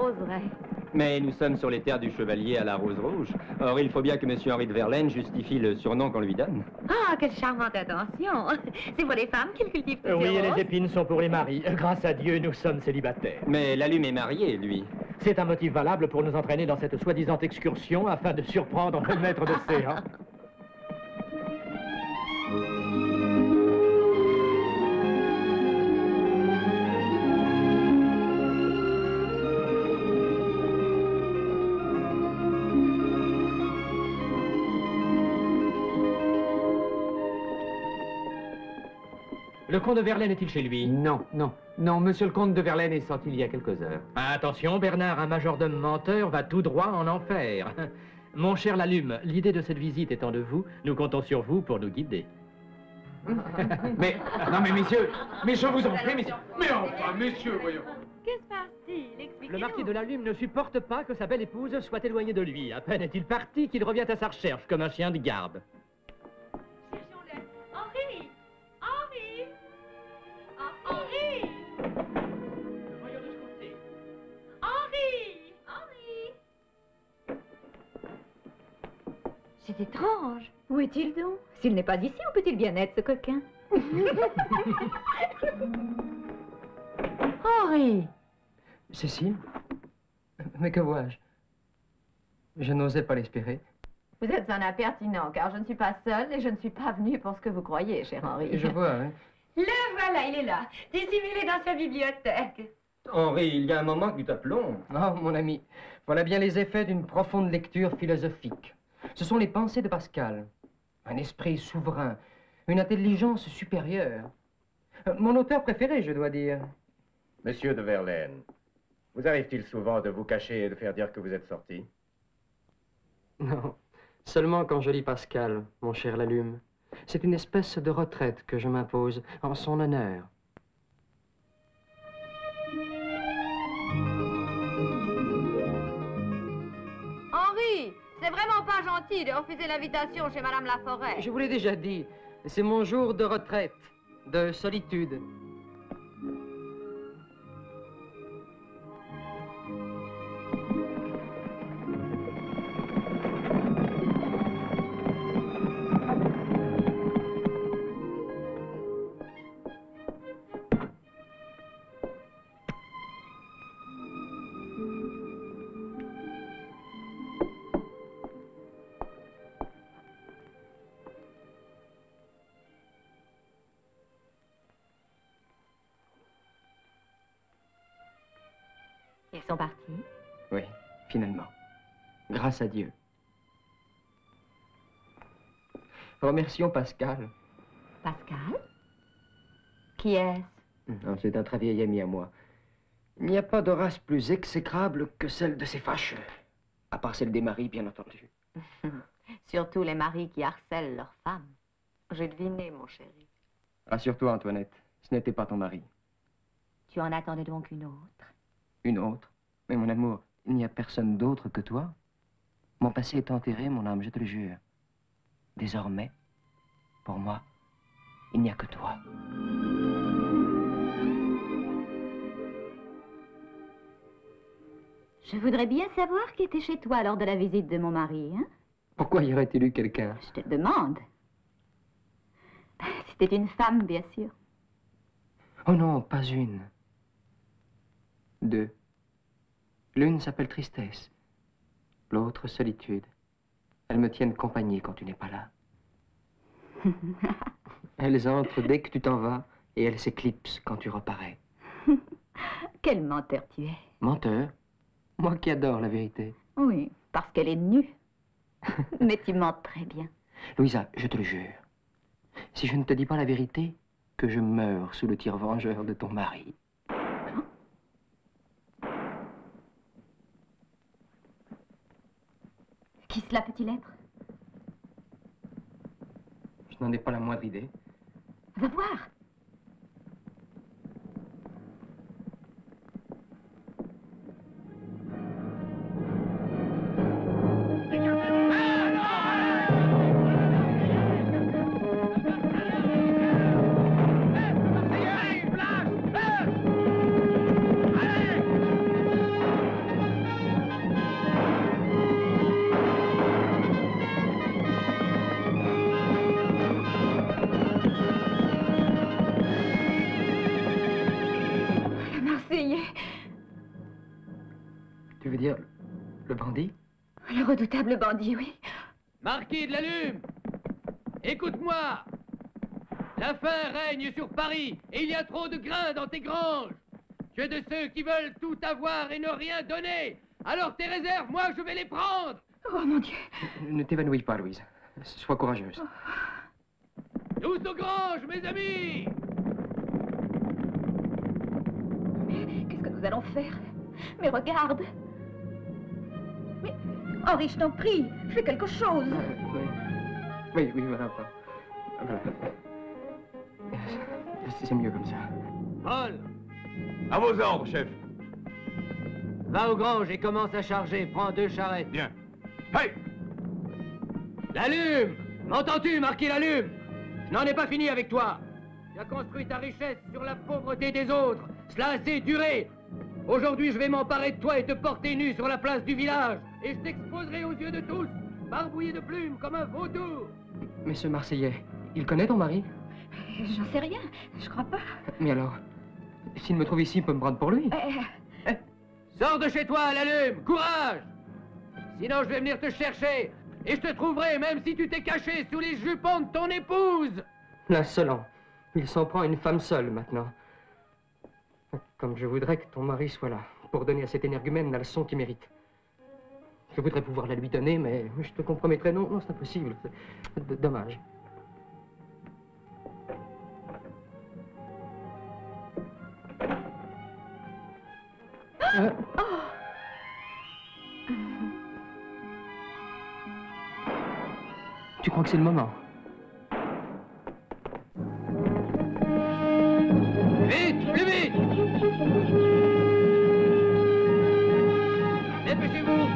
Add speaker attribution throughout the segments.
Speaker 1: oserait.
Speaker 2: Mais nous sommes sur les terres du chevalier à la rose rouge. Or, il faut bien que M. Henri de Verlaine justifie le surnom qu'on lui donne.
Speaker 1: Ah, quelle charmante intention. C'est pour les femmes qu'il cultive toutes
Speaker 3: Oui,
Speaker 1: ces
Speaker 3: et
Speaker 1: roses.
Speaker 3: les épines sont pour les maris. Grâce à Dieu, nous sommes célibataires.
Speaker 2: Mais Lalume est marié, lui.
Speaker 3: C'est un motif valable pour nous entraîner dans cette soi-disant excursion afin de surprendre le maître d'océan. Le comte de Verlaine est-il chez lui?
Speaker 4: Non, non. Non, monsieur le comte de Verlaine est sorti il y a quelques heures.
Speaker 3: Attention, Bernard, un majordome menteur va tout droit en enfer. Mon cher Lalume, l'idée de cette visite étant de vous, nous comptons sur vous pour nous guider.
Speaker 4: Mais, non mais messieurs, mais je vous en prie, messieurs. Mais enfin, messieurs, voyons.
Speaker 1: Que se passe-t-il? Expliquez-nous.
Speaker 3: Le marquis de Lalume ne supporte pas que sa belle épouse soit éloignée de lui. À peine est-il parti qu'il revient à sa recherche comme un chien de garde.
Speaker 1: Cherchons-le. Henri! Henri! Henri!
Speaker 3: Voyons de ce côté.
Speaker 1: Henri! Henri! C'est étrange. Où est-il donc? S'il n'est pas ici, où peut-il bien être, ce coquin? Henri!
Speaker 5: Cécile? Mais que vois-je? Je n'osais pas l'espérer.
Speaker 1: Vous êtes un impertinent, car je ne suis pas seule et je ne suis pas venue pour ce que vous croyez, cher Henri.
Speaker 5: Je vois, hein.
Speaker 1: Le voilà, il est là, dissimulé dans sa bibliothèque.
Speaker 2: Henri, il y a un moment que nous t'appelons.
Speaker 5: Oh, mon ami, voilà bien les effets d'une profonde lecture philosophique. Ce sont les pensées de Pascal. Un esprit souverain, une intelligence supérieure. Mon auteur préféré, je dois dire.
Speaker 6: Monsieur de Verlaine, vous arrive-t-il souvent de vous cacher et de faire dire que vous êtes sorti?
Speaker 5: Non, seulement quand je lis Pascal, mon cher Lalume. C'est une espèce de retraite que je m'impose en son honneur.
Speaker 1: Henri, c'est vraiment pas gentil de refuser l'invitation chez Madame Laforêt.
Speaker 5: Je vous l'ai déjà dit, c'est mon jour de retraite, de solitude.
Speaker 1: Ils sont partis.
Speaker 5: Oui, finalement. Grâce à Dieu. Remercions Pascal.
Speaker 1: Pascal? Qui est-ce?
Speaker 5: Non, c'est un très vieil ami à moi. Il n'y a pas de race plus exécrable que celle de ces fâcheux. À part celle des maris, bien entendu.
Speaker 1: Surtout les maris qui harcèlent leurs femmes. J'ai deviné, mon chéri.
Speaker 5: Rassure-toi, Antoinette, ce n'était pas ton mari.
Speaker 1: Tu en attendais donc une autre?
Speaker 5: Une autre? Mais mon amour, il n'y a personne d'autre que toi. Mon passé est enterré, mon âme, je te le jure. Désormais, pour moi, il n'y a que toi.
Speaker 1: Je voudrais bien savoir qui était chez toi lors de la visite de mon mari, hein?
Speaker 5: Pourquoi y aurait-il eu quelqu'un?
Speaker 1: Je te demande. C'était une femme, bien sûr.
Speaker 5: Oh non, pas une. Deux. L'une s'appelle tristesse, l'autre solitude. Elles me tiennent compagnie quand tu n'es pas là. Elles entrent dès que tu t'en vas et elles s'éclipsent quand tu reparais.
Speaker 1: Quel menteur tu es.
Speaker 5: Menteur? Moi qui adore la vérité.
Speaker 1: Oui, parce qu'elle est nue. Mais tu mens très bien.
Speaker 5: Louisa, je te le jure. Si je ne te dis pas la vérité, que je meurs sous le tir vengeur de ton mari.
Speaker 1: Qui cela peut-il être?
Speaker 5: Je n'en ai pas la moindre idée.
Speaker 1: Va voir.
Speaker 7: redoutable bandit, oui.
Speaker 3: Marquis de la Lume, écoute-moi. La faim règne sur Paris et il y a trop de grains dans tes granges. Tu es de ceux qui veulent tout avoir et ne rien donner. Alors tes réserves, moi, je vais les prendre.
Speaker 7: Oh, mon Dieu.
Speaker 5: Ne t'évanouis pas, Louise. Sois courageuse.
Speaker 3: Tous aux granges, mes amis.
Speaker 7: Mais qu'est-ce que nous allons faire? Mais regarde. Mais, Henri, je t'en prie, fais quelque chose.
Speaker 5: Oui, voilà. Voilà. C'est mieux comme ça.
Speaker 3: Paul,
Speaker 4: À vos ordres, chef.
Speaker 3: va aux granges et commence à charger. Prends 2 charrettes.
Speaker 4: Bien. Hey!
Speaker 3: La Lume! M'entends-tu, Marquis la Lume? Je n'en ai pas fini avec toi. Tu as construit ta richesse sur la pauvreté des autres. Cela a assez duré. Aujourd'hui, je vais m'emparer de toi et te porter nu sur la place du village. Et je t'exposerai aux yeux de tous, barbouillé de plumes comme un vautour.
Speaker 5: Mais ce Marseillais, il connaît ton mari?
Speaker 7: J'en sais rien, je crois pas.
Speaker 5: Mais alors, s'il me trouve ici, il peut me prendre pour lui.
Speaker 3: Sors de chez toi, la Lume, courage! Sinon, je vais venir te chercher. Et je te trouverai, même si tu t'es caché sous les jupons de ton épouse.
Speaker 5: L'insolent. Il s'en prend à une femme seule, maintenant. Comme je voudrais que ton mari soit là, pour donner à cet énergumène la leçon qu'il mérite. Je voudrais pouvoir la lui donner, mais je te compromettrais. Non, c'est impossible. C'est dommage. Tu crois que c'est le moment?
Speaker 3: Vite, plus vite! Dépêchez-vous!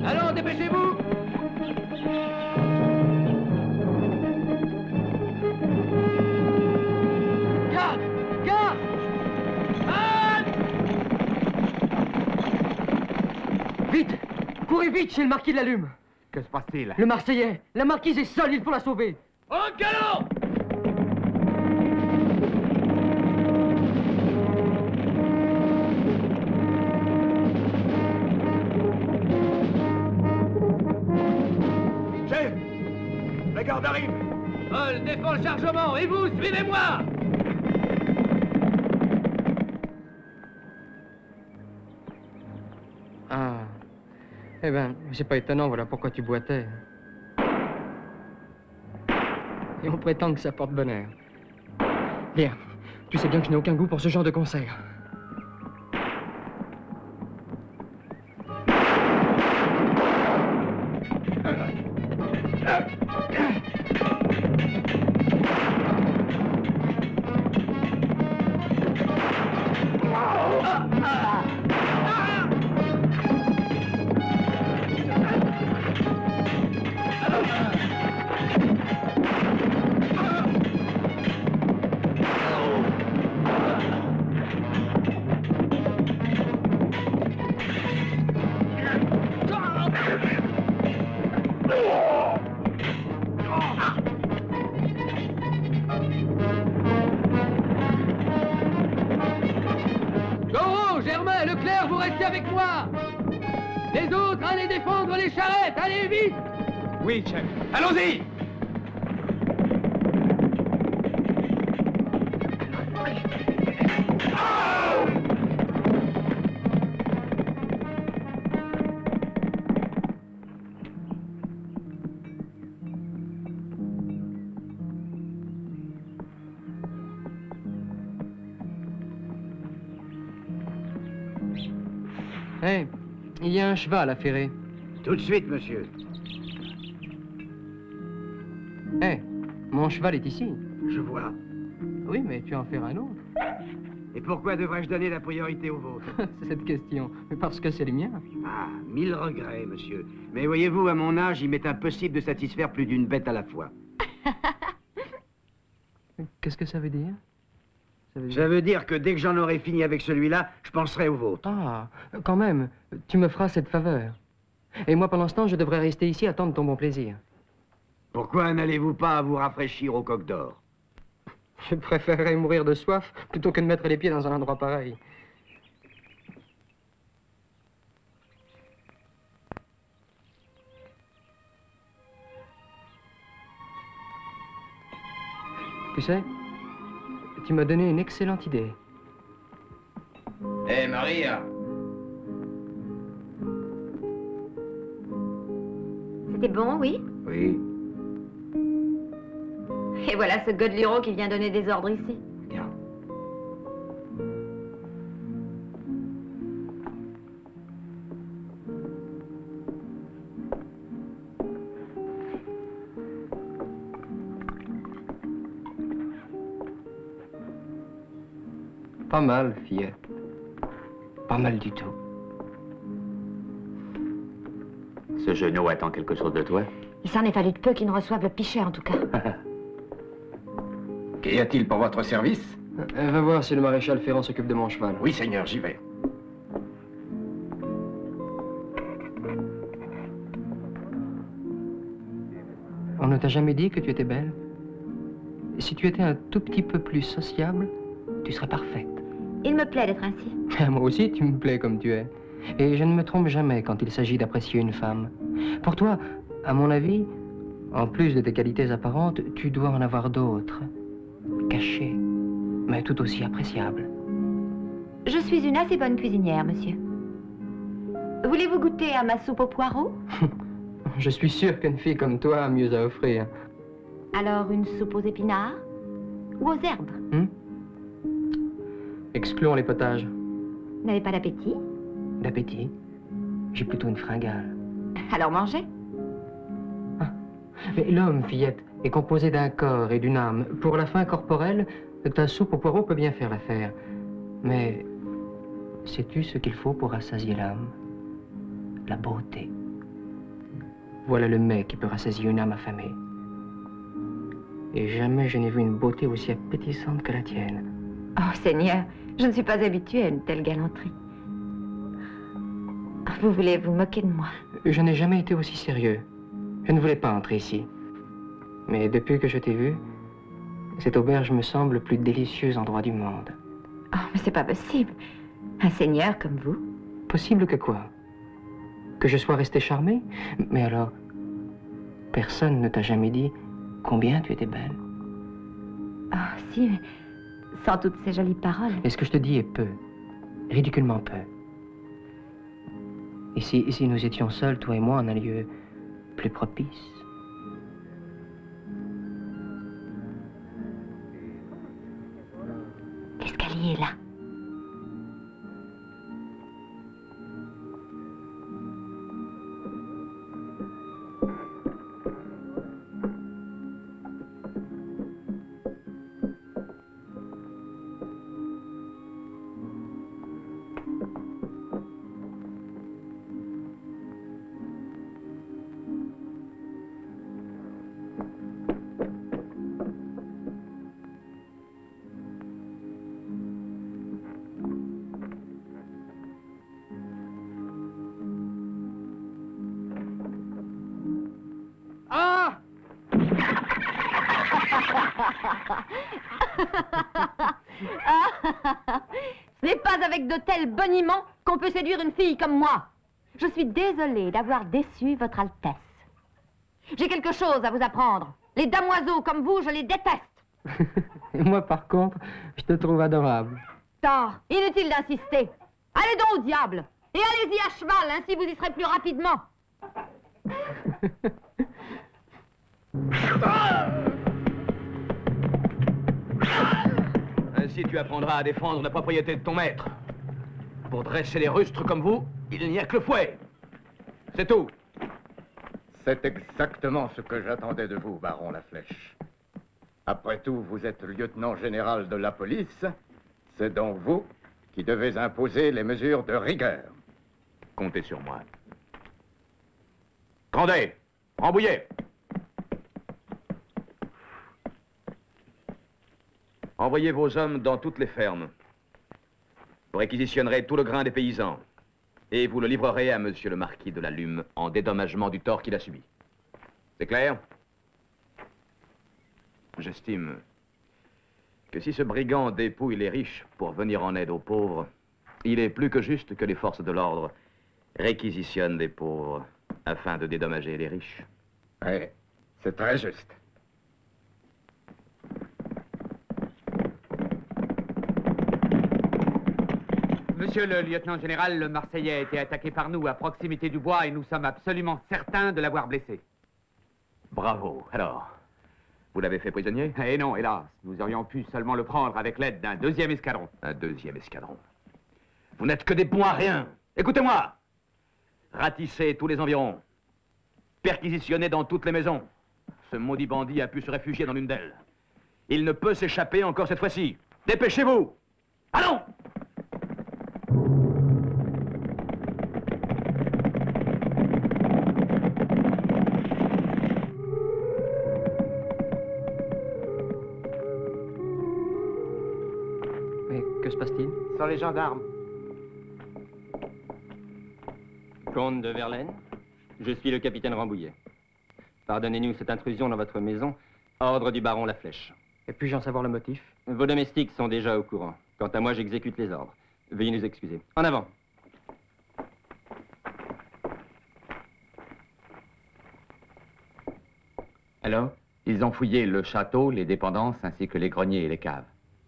Speaker 3: Allons, dépêchez-vous! Garde! Garde!
Speaker 5: Vite! Courez vite chez le marquis de la Lume!
Speaker 4: Que se passe-t-il?
Speaker 5: Le Marseillais! La marquise est seule, il faut la sauver!
Speaker 3: Au galop!
Speaker 4: Chef! La garde arrive!
Speaker 3: Paul, défends le chargement, et vous, suivez-moi!
Speaker 5: Ah. Eh ben, c'est pas étonnant, voilà pourquoi tu boitais. Et on prétend que ça porte bonheur. Bien. Tu sais bien que je n'ai aucun goût pour ce genre de concert.
Speaker 3: Goro, Germain, Leclerc, vous restez avec moi! Les autres, allez défendre les charrettes, allez vite!
Speaker 4: Oui, chef. Allons-y!
Speaker 5: Hé, il y a un cheval à ferrer.
Speaker 8: Tout de suite, monsieur.
Speaker 5: Hé, mon cheval est ici.
Speaker 8: Je vois.
Speaker 5: Oui, mais tu en feras un autre.
Speaker 8: Et pourquoi devrais-je donner la priorité au vôtre?
Speaker 5: C'est cette question. Mais parce que c'est le mien.
Speaker 8: Ah, 1000 regrets, monsieur. Mais voyez-vous, à mon âge, il m'est impossible de satisfaire plus d'une bête à la fois.
Speaker 5: Qu'est-ce que ça veut dire?
Speaker 8: Ça veut dire que dès que j'en aurai fini avec celui-là, je penserai au vôtre.
Speaker 5: Ah, quand même, tu me feras cette faveur. Et moi, pendant ce temps, je devrais rester ici à attendre ton bon plaisir.
Speaker 8: Pourquoi n'allez-vous pas vous rafraîchir au Coq d'Or?
Speaker 5: Je préférerais mourir de soif plutôt que de mettre les pieds dans un endroit pareil. Tu sais, tu m'as donné une excellente idée.
Speaker 4: Hé, Maria!
Speaker 1: C'était bon, oui?
Speaker 8: Oui.
Speaker 1: Et voilà ce Godluro qui vient donner des ordres ici.
Speaker 8: Bien.
Speaker 5: Pas mal, fillette. Pas mal du tout.
Speaker 4: Ce genou attend quelque chose de toi?
Speaker 1: Il s'en est fallu de peu qu'ils ne reçoivent le pichet, en tout cas.
Speaker 4: Qu'y a-t-il pour votre service?
Speaker 5: Va voir si le maréchal Ferrand s'occupe de mon cheval.
Speaker 4: Oui, Seigneur, j'y vais.
Speaker 5: On ne t'a jamais dit que tu étais belle? Si tu étais un tout petit peu plus sociable, tu serais parfaite.
Speaker 1: Il me plaît d'être ainsi.
Speaker 5: Moi aussi, tu me plais comme tu es. Et je ne me trompe jamais quand il s'agit d'apprécier une femme. Pour toi, à mon avis, en plus de tes qualités apparentes, tu dois en avoir d'autres. Cachées, mais tout aussi appréciables.
Speaker 1: Je suis une assez bonne cuisinière, monsieur. Voulez-vous goûter à ma soupe aux poireaux?
Speaker 5: Je suis sûr qu'une fille comme toi a mieux à offrir.
Speaker 1: Alors une soupe aux épinards? Ou aux herbes?
Speaker 5: Excluons les potages.
Speaker 1: Vous n'avez pas d'appétit?
Speaker 5: D'appétit? J'ai plutôt une fringale.
Speaker 1: Alors mangez.
Speaker 5: Ah. Mais l'homme, fillette, est composé d'un corps et d'une âme. Pour la faim corporelle, ta soupe aux poireaux peut bien faire l'affaire. Mais sais-tu ce qu'il faut pour rassasier l'âme? La beauté. Voilà le mets qui peut rassasier une âme affamée. Et jamais je n'ai vu une beauté aussi appétissante que la tienne.
Speaker 1: Oh, Seigneur, je ne suis pas habituée à une telle galanterie. Vous voulez vous moquer de moi?
Speaker 5: Je n'ai jamais été aussi sérieux. Je ne voulais pas entrer ici. Mais depuis que je t'ai vu, cette auberge me semble le plus délicieux endroit du monde.
Speaker 1: Oh, mais c'est pas possible. Un seigneur comme vous.
Speaker 5: Possible que quoi? Que je sois resté charmé? Mais alors, personne ne t'a jamais dit combien tu étais belle?
Speaker 1: Oh, si, mais sans toutes ces jolies paroles.
Speaker 5: Et ce que je te dis est peu. Ridiculement peu. Et si nous étions seuls, toi et moi, en un lieu plus propice?
Speaker 1: L'escalier est là. Ce n'est pas avec de tels boniments qu'on peut séduire une fille comme moi. Je suis désolée d'avoir déçu votre Altesse. J'ai quelque chose à vous apprendre. Les damoiseaux comme vous, je les déteste.
Speaker 5: Et moi, par contre, je te trouve adorable.
Speaker 1: Tort, inutile d'insister. Allez donc au diable. Et allez-y à cheval, ainsi vous y serez plus rapidement.
Speaker 3: Ainsi tu apprendras à défendre la propriété de ton maître. Pour dresser les rustres comme vous, il n'y a que le fouet. C'est tout.
Speaker 6: C'est exactement ce que j'attendais de vous, baron Laflèche. Après tout, vous êtes lieutenant général de la police. C'est donc vous qui devez imposer les mesures de rigueur.
Speaker 4: Comptez sur moi. Grandet, Rambouillet. Envoyez vos hommes dans toutes les fermes. Vous réquisitionnerez tout le grain des paysans.
Speaker 9: et vous le livrerez à monsieur le marquis de la Lume en dédommagement du tort qu'il a subi. C'est clair? J'estime que si ce brigand dépouille les riches pour venir en aide aux pauvres, il est plus que juste que les forces de l'ordre réquisitionnent des pauvres afin de dédommager les riches.
Speaker 6: Oui, c'est très juste.
Speaker 4: Monsieur le lieutenant général, le Marseillais a été attaqué par nous à proximité du bois et nous sommes absolument certains de l'avoir blessé.
Speaker 9: Bravo. Alors, vous l'avez fait prisonnier?
Speaker 4: Eh non, hélas, nous aurions pu seulement le prendre avec l'aide d'un 2e escadron.
Speaker 9: Un 2e escadron. Vous n'êtes que des bons à rien. Écoutez-moi. Ratissez tous les environs. Perquisitionnez dans toutes les maisons. Ce maudit bandit a pu se réfugier dans l'une d'elles. Il ne peut s'échapper encore cette fois-ci. Dépêchez-vous. Allons!
Speaker 5: Mais que se passe-t-il?
Speaker 8: Sans les gendarmes.
Speaker 2: Comte de Verlaine, je suis le capitaine Rambouillet. Pardonnez-nous cette intrusion dans votre maison. Ordre du baron Laflèche.
Speaker 5: Et puis-je en savoir le motif?
Speaker 2: Vos domestiques sont déjà au courant. Quant à moi, j'exécute les ordres. Veuillez nous excuser. En avant.
Speaker 4: Alors?
Speaker 10: Ils ont fouillé le château, les dépendances, ainsi que les greniers et les caves.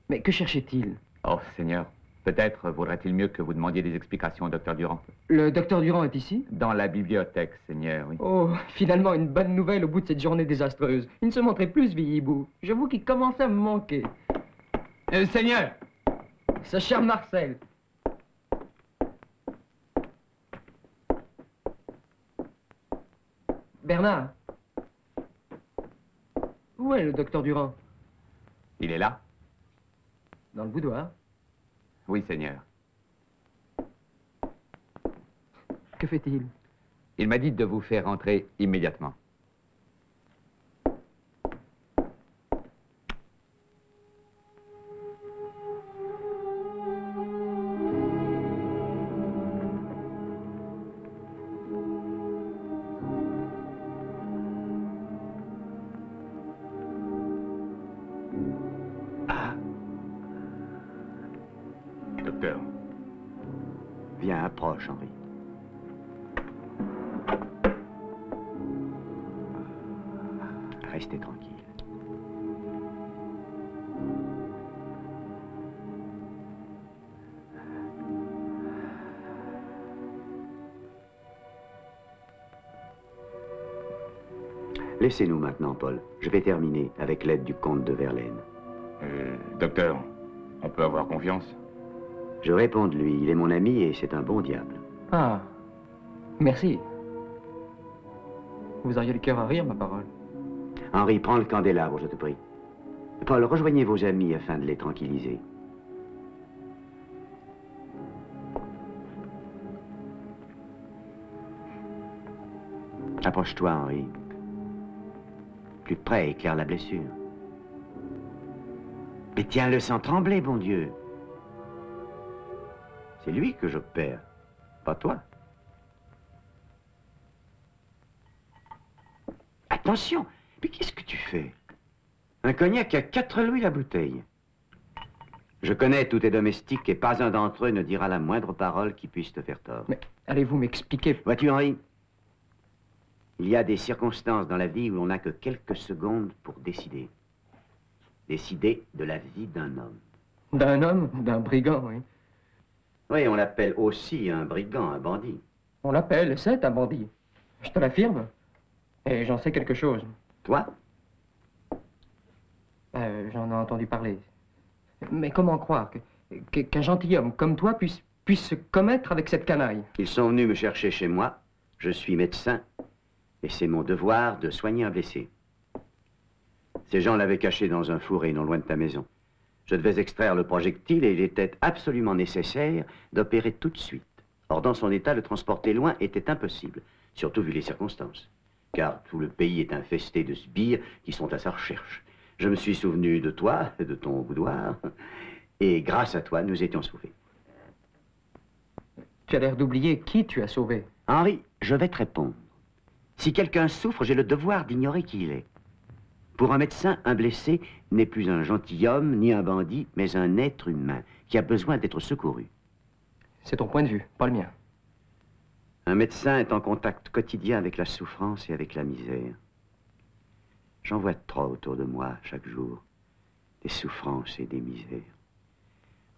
Speaker 5: Mais que cherchait-il?
Speaker 10: Oh, Seigneur, peut-être vaudrait-il mieux que vous demandiez des explications au docteur Durand.
Speaker 5: Le docteur Durand est ici?
Speaker 10: Dans la bibliothèque, Seigneur, oui.
Speaker 5: Oh, finalement, une bonne nouvelle au bout de cette journée désastreuse. Il ne se montrait plus ce vieillibou. J'avoue qu'il commençait à me manquer.
Speaker 4: Seigneur!
Speaker 5: Ce cher Marcel. Bernard. Où est le docteur Durand?
Speaker 10: Il est là?
Speaker 5: Dans le boudoir.
Speaker 10: Oui, Seigneur.
Speaker 5: Que fait-il?
Speaker 10: Il m'a dit de vous faire entrer immédiatement.
Speaker 9: Docteur.
Speaker 8: Viens, approche, Henri. Restez tranquille. Laissez-nous maintenant, Paul. Je vais terminer avec l'aide du comte de Verlaine.
Speaker 10: Docteur, on peut avoir confiance?
Speaker 8: Je réponds de lui. Il est mon ami et c'est un bon diable.
Speaker 5: Ah, merci. Vous auriez le cœur à rire, ma parole.
Speaker 8: Henri, prends le candélabre, je te prie. Paul, rejoignez vos amis afin de les tranquilliser. Approche-toi, Henri. Plus près, éclaire la blessure. Mais tiens-le sans trembler, bon Dieu. C'est lui que j'opère, pas toi. Attention, mais qu'est-ce que tu fais? Un cognac à 4 louis la bouteille. Je connais tous tes domestiques et pas un d'entre eux ne dira la moindre parole qui puisse te faire tort.
Speaker 5: Mais allez-vous m'expliquer?
Speaker 8: Vois-tu, Henri? Il y a des circonstances dans la vie où on n'a que quelques secondes pour décider. Décider de la vie d'un homme.
Speaker 5: D'un homme? D'un brigand, oui.
Speaker 8: Oui, on l'appelle aussi un brigand, un bandit.
Speaker 5: On l'appelle, c'est un bandit. Je te l'affirme. Et j'en sais quelque chose.
Speaker 8: Toi?
Speaker 5: J'en ai entendu parler. Mais comment croire qu'un gentilhomme comme toi puisse se commettre avec cette canaille?
Speaker 8: Ils sont venus me chercher chez moi. Je suis médecin. Et c'est mon devoir de soigner un blessé. Ces gens l'avaient caché dans un fourré non loin de ta maison. Je devais extraire le projectile et il était absolument nécessaire d'opérer tout de suite. Or, dans son état, le transporter loin était impossible, surtout vu les circonstances. Car tout le pays est infesté de sbires qui sont à sa recherche. Je me suis souvenu de toi, de ton boudoir, et grâce à toi, nous étions sauvés.
Speaker 5: Tu as l'air d'oublier qui tu as sauvé.
Speaker 8: Henri, je vais te répondre. Si quelqu'un souffre, j'ai le devoir d'ignorer qui il est. Pour un médecin, un blessé n'est plus un gentilhomme ni un bandit, mais un être humain qui a besoin d'être secouru.
Speaker 5: C'est ton point de vue, pas le mien.
Speaker 8: Un médecin est en contact quotidien avec la souffrance et avec la misère. J'en vois trop autour de moi chaque jour, des souffrances et des misères,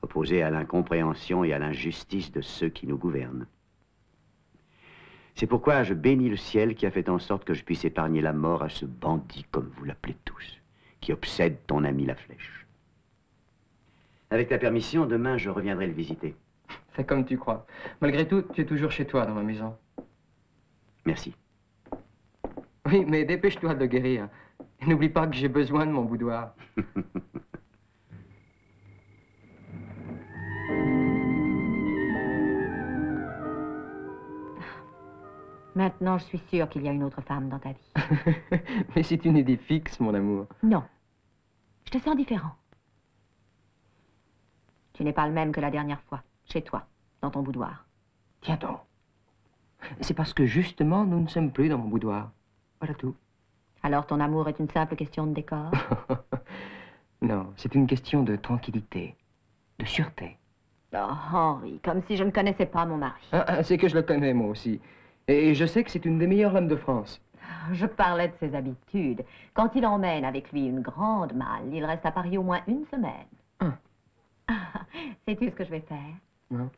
Speaker 8: opposées à l'incompréhension et à l'injustice de ceux qui nous gouvernent. C'est pourquoi je bénis le ciel qui a fait en sorte que je puisse épargner la mort à ce bandit, comme vous l'appelez tous, qui obsède ton ami la flèche. Avec ta permission, demain, je reviendrai le visiter.
Speaker 5: Fais comme tu crois. Malgré tout, tu es toujours chez toi dans ma maison.
Speaker 8: Merci.
Speaker 5: Oui, mais dépêche-toi de le guérir. Et n'oublie pas que j'ai besoin de mon boudoir.
Speaker 1: Maintenant, je suis sûre qu'il y a une autre femme dans ta vie.
Speaker 5: Mais c'est une idée fixe, mon amour.
Speaker 1: Non. Je te sens différent. Tu n'es pas le même que la dernière fois, chez toi, dans ton boudoir.
Speaker 5: Tiens donc. C'est parce que justement, nous ne sommes plus dans mon boudoir. Voilà tout.
Speaker 1: Alors ton amour est une simple question de décor?
Speaker 5: Non, c'est une question de tranquillité, de sûreté.
Speaker 1: Oh, Henri, comme si je ne connaissais pas mon mari.
Speaker 5: C'est que je le connais, moi aussi. Et je sais que c'est une des meilleures lames de France.
Speaker 1: Je parlais de ses habitudes. Quand il emmène avec lui une grande malle, il reste à Paris au moins une semaine. Sais-tu ce que je vais faire?
Speaker 5: Non.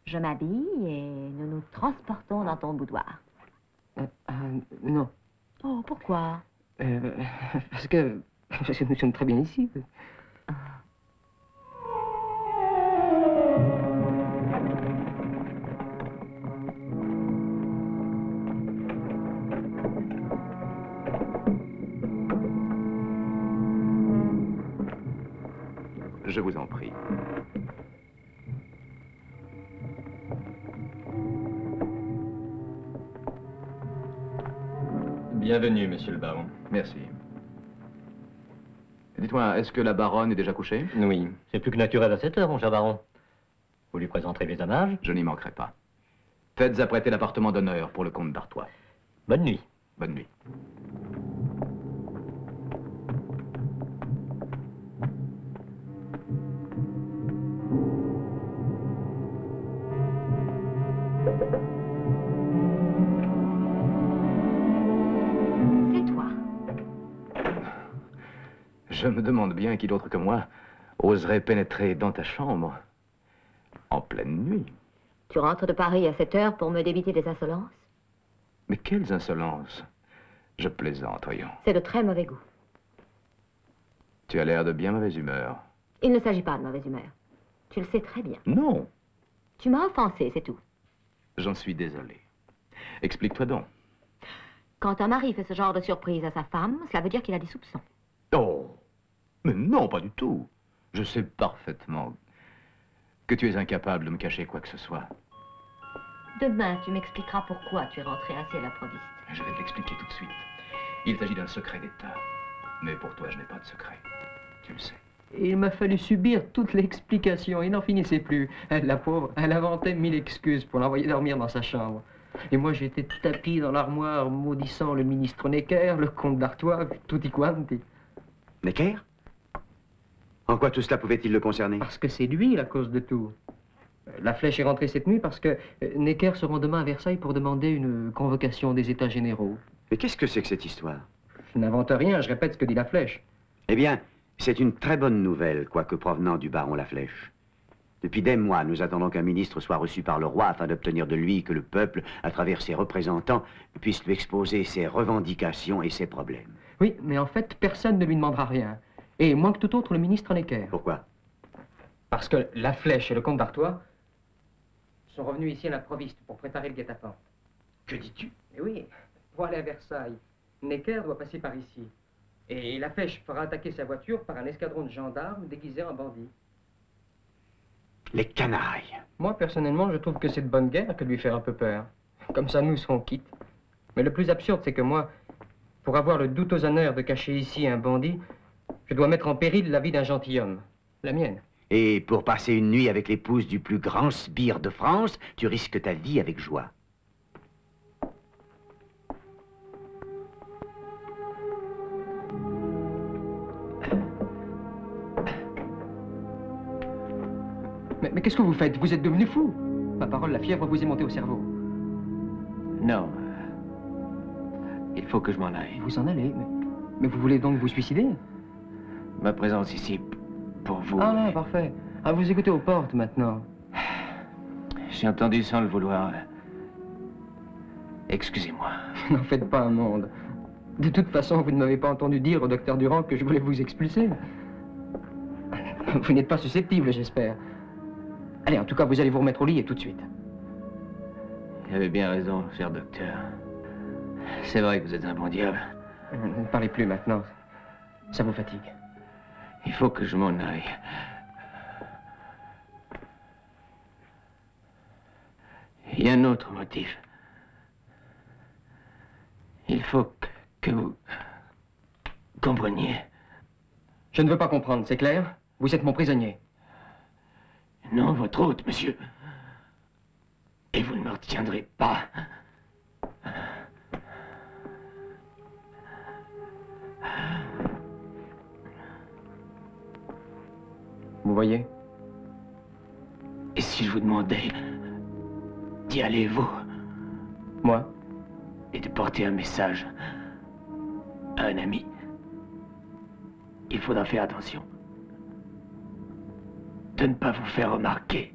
Speaker 1: Je m'habille et nous nous transportons dans ton boudoir.
Speaker 5: Non.
Speaker 1: Oh, pourquoi?
Speaker 5: Parce que nous sommes très bien ici.
Speaker 10: Je vous en prie.
Speaker 2: Bienvenue, monsieur le baron.
Speaker 9: Merci. Dites-moi, est-ce que la baronne est déjà couchée?
Speaker 2: Oui.
Speaker 11: C'est plus que naturel à cette heure, mon cher baron. Vous lui présenterez mes hommages?
Speaker 9: Je n'y manquerai pas. Faites apprêter l'appartement d'honneur pour le comte d'Artois.
Speaker 11: Bonne nuit.
Speaker 9: Bonne nuit. Je me demande bien qui d'autre que moi oserait pénétrer dans ta chambre en pleine nuit.
Speaker 1: Tu rentres de Paris à cette heure pour me débiter des insolences?
Speaker 9: Mais quelles insolences! Je plaisante, voyons.
Speaker 1: C'est de très mauvais goût.
Speaker 9: Tu as l'air de bien mauvaise humeur.
Speaker 1: Il ne s'agit pas de mauvaise humeur. Tu le sais très bien.
Speaker 9: Non!
Speaker 1: Tu m'as offensé, c'est tout.
Speaker 9: J'en suis désolé. Explique-toi donc.
Speaker 1: Quand un mari fait ce genre de surprise à sa femme, cela veut dire qu'il a des soupçons.
Speaker 9: Oh! Mais non, pas du tout. Je sais parfaitement que tu es incapable de me cacher quoi que ce soit.
Speaker 1: Demain, tu m'expliqueras pourquoi tu es rentré ainsi à l'improviste.
Speaker 9: Je vais te l'expliquer tout de suite. Il s'agit d'un secret d'État. Mais pour toi, je n'ai pas de secret. Tu le sais.
Speaker 5: Il m'a fallu subir toute l'explication. Il n'en finissait plus. La pauvre, elle inventait 1000 excuses pour l'envoyer dormir dans sa chambre. Et moi, j'étais tapis dans l'armoire, maudissant le ministre Necker, le comte d'Artois, tutti quanti.
Speaker 8: Necker? En quoi tout cela pouvait-il le concerner?
Speaker 5: Parce que c'est lui la cause de tout. La flèche est rentrée cette nuit parce que Necker se rend demain à Versailles pour demander une convocation des États généraux.
Speaker 8: Mais qu'est-ce que c'est que cette histoire?
Speaker 5: Je n'invente rien, je répète ce que dit la flèche.
Speaker 8: Eh bien, c'est une très bonne nouvelle, quoique provenant du baron Laflèche. Depuis des mois, nous attendons qu'un ministre soit reçu par le roi afin d'obtenir de lui que le peuple, à travers ses représentants, puisse lui exposer ses revendications et ses problèmes.
Speaker 5: Oui, mais en fait, personne ne lui demandera rien. Et moins que tout autre, le ministre Necker.
Speaker 8: Pourquoi?
Speaker 5: Parce que la flèche et le comte d'Artois sont revenus ici à l'improviste pour préparer le guet-apens.
Speaker 9: Que dis-tu?
Speaker 5: Eh oui, pour aller à Versailles. Necker doit passer par ici. Et la flèche fera attaquer sa voiture par un escadron de gendarmes déguisés en bandits.
Speaker 8: Les canailles.
Speaker 5: Moi, personnellement, je trouve que c'est de bonne guerre que de lui faire un peu peur. Comme ça, nous serons quittes. Mais le plus absurde, c'est que moi, pour avoir le douteux honneur de cacher ici un bandit, je dois mettre en péril la vie d'un gentilhomme. La mienne.
Speaker 8: Et pour passer une nuit avec l'épouse du plus grand sbire de France, tu risques ta vie avec joie.
Speaker 5: Mais qu'est-ce que vous faites? Vous êtes devenu fou. Ma parole, la fièvre vous est montée au cerveau.
Speaker 3: Non. Il faut que je m'en aille.
Speaker 5: Vous en allez, mais vous voulez donc vous suicider?
Speaker 3: Ma présence ici, pour vous...
Speaker 5: Ah, parfait. Ah, vous écoutez aux portes, maintenant.
Speaker 3: J'ai entendu sans le vouloir. Excusez-moi.
Speaker 5: N'en faites pas un monde. De toute façon, vous ne m'avez pas entendu dire au docteur Durand que je voulais vous expulser. Vous n'êtes pas susceptible, j'espère. Allez, en tout cas, vous allez vous remettre au lit et tout de suite.
Speaker 3: Vous avez bien raison, cher docteur. C'est vrai que vous êtes un bon diable.
Speaker 5: Ne parlez plus maintenant. Ça vous fatigue.
Speaker 3: Il faut que je m'en aille. Il y a un autre motif. Il faut que vous compreniez.
Speaker 5: Je ne veux pas comprendre, c'est clair? Vous êtes mon prisonnier.
Speaker 3: Non, votre hôte, monsieur. Et vous ne me retiendrez pas.
Speaker 5: Vous voyez?
Speaker 3: Et si je vous demandais d'y aller, vous?
Speaker 5: Moi?
Speaker 3: Et de porter un message à un ami. Il faudra faire attention. De ne pas vous faire remarquer.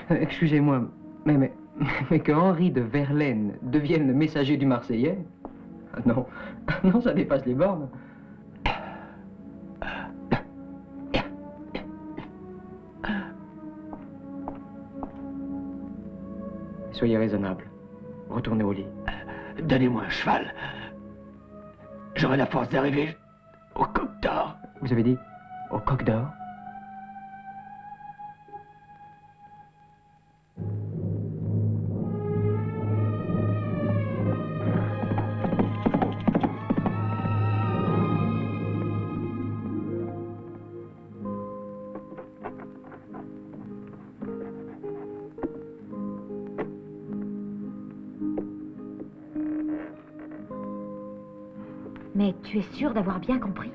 Speaker 5: Excusez-moi, mais que Henri de Verlaine devienne le messager du Marseillais? Non, non, ça dépasse les bornes. Soyez raisonnable. Retournez au lit.
Speaker 3: Donnez-moi un cheval. J'aurai la force d'arriver au Coq d'Or.
Speaker 5: Vous avez dit au Coq d'Or?
Speaker 1: Mais tu es sûr d'avoir bien compris?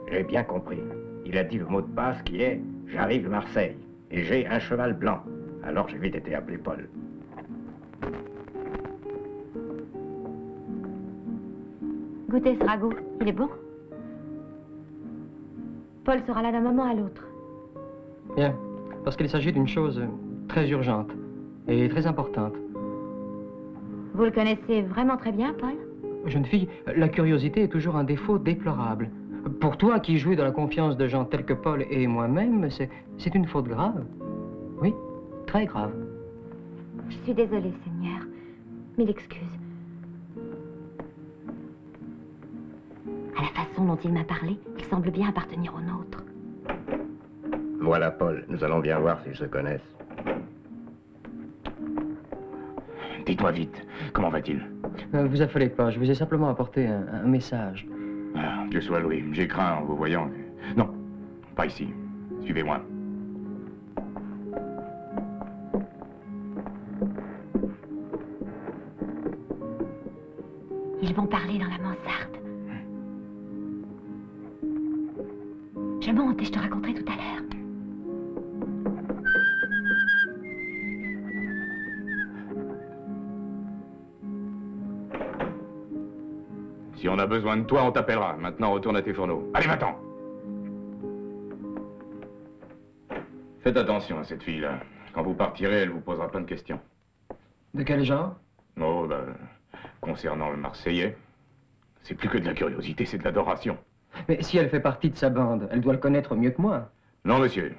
Speaker 6: J'ai bien compris. Il a dit le mot de passe qui est « J'arrive à Marseille et j'ai un cheval blanc ». Alors j'ai vite été appelé Paul.
Speaker 1: Goûtez ce ragoût. Il est bon? Paul sera là d'un moment à l'autre.
Speaker 5: Bien, parce qu'il s'agit d'une chose très urgente et très importante.
Speaker 1: Vous le connaissez vraiment très bien, Paul?
Speaker 5: Jeune fille, la curiosité est toujours un défaut déplorable. Pour toi qui jouis dans la confiance de gens tels que Paul et moi-même, c'est une faute grave. Oui, très grave.
Speaker 1: Je suis désolée, Seigneur. Mille excuses. À la façon dont il m'a parlé, il semble bien appartenir au nôtre.
Speaker 6: Voilà, Paul. Nous allons bien voir s'ils se connaissent.
Speaker 9: Dites-moi vite, comment va-t-il?
Speaker 5: Vous affolez pas, je vous ai simplement apporté un message.
Speaker 9: Ah, Dieu soit loué, j'ai craint en vous voyant. Non, pas ici. Suivez-moi.
Speaker 1: Ils vont parler dans la mansarde. Je monte et je te raconterai tout à l'heure.
Speaker 9: Si on a besoin de toi, on t'appellera. Maintenant, retourne à tes fourneaux. Allez, va-t'en! Faites attention à cette fille-là. Quand vous partirez, elle vous posera plein de questions.
Speaker 5: De quel genre?
Speaker 9: Oh, concernant le Marseillais, c'est plus que de la curiosité, c'est de l'adoration.
Speaker 5: Mais si elle fait partie de sa bande, elle doit le connaître mieux que moi.
Speaker 9: Non, monsieur.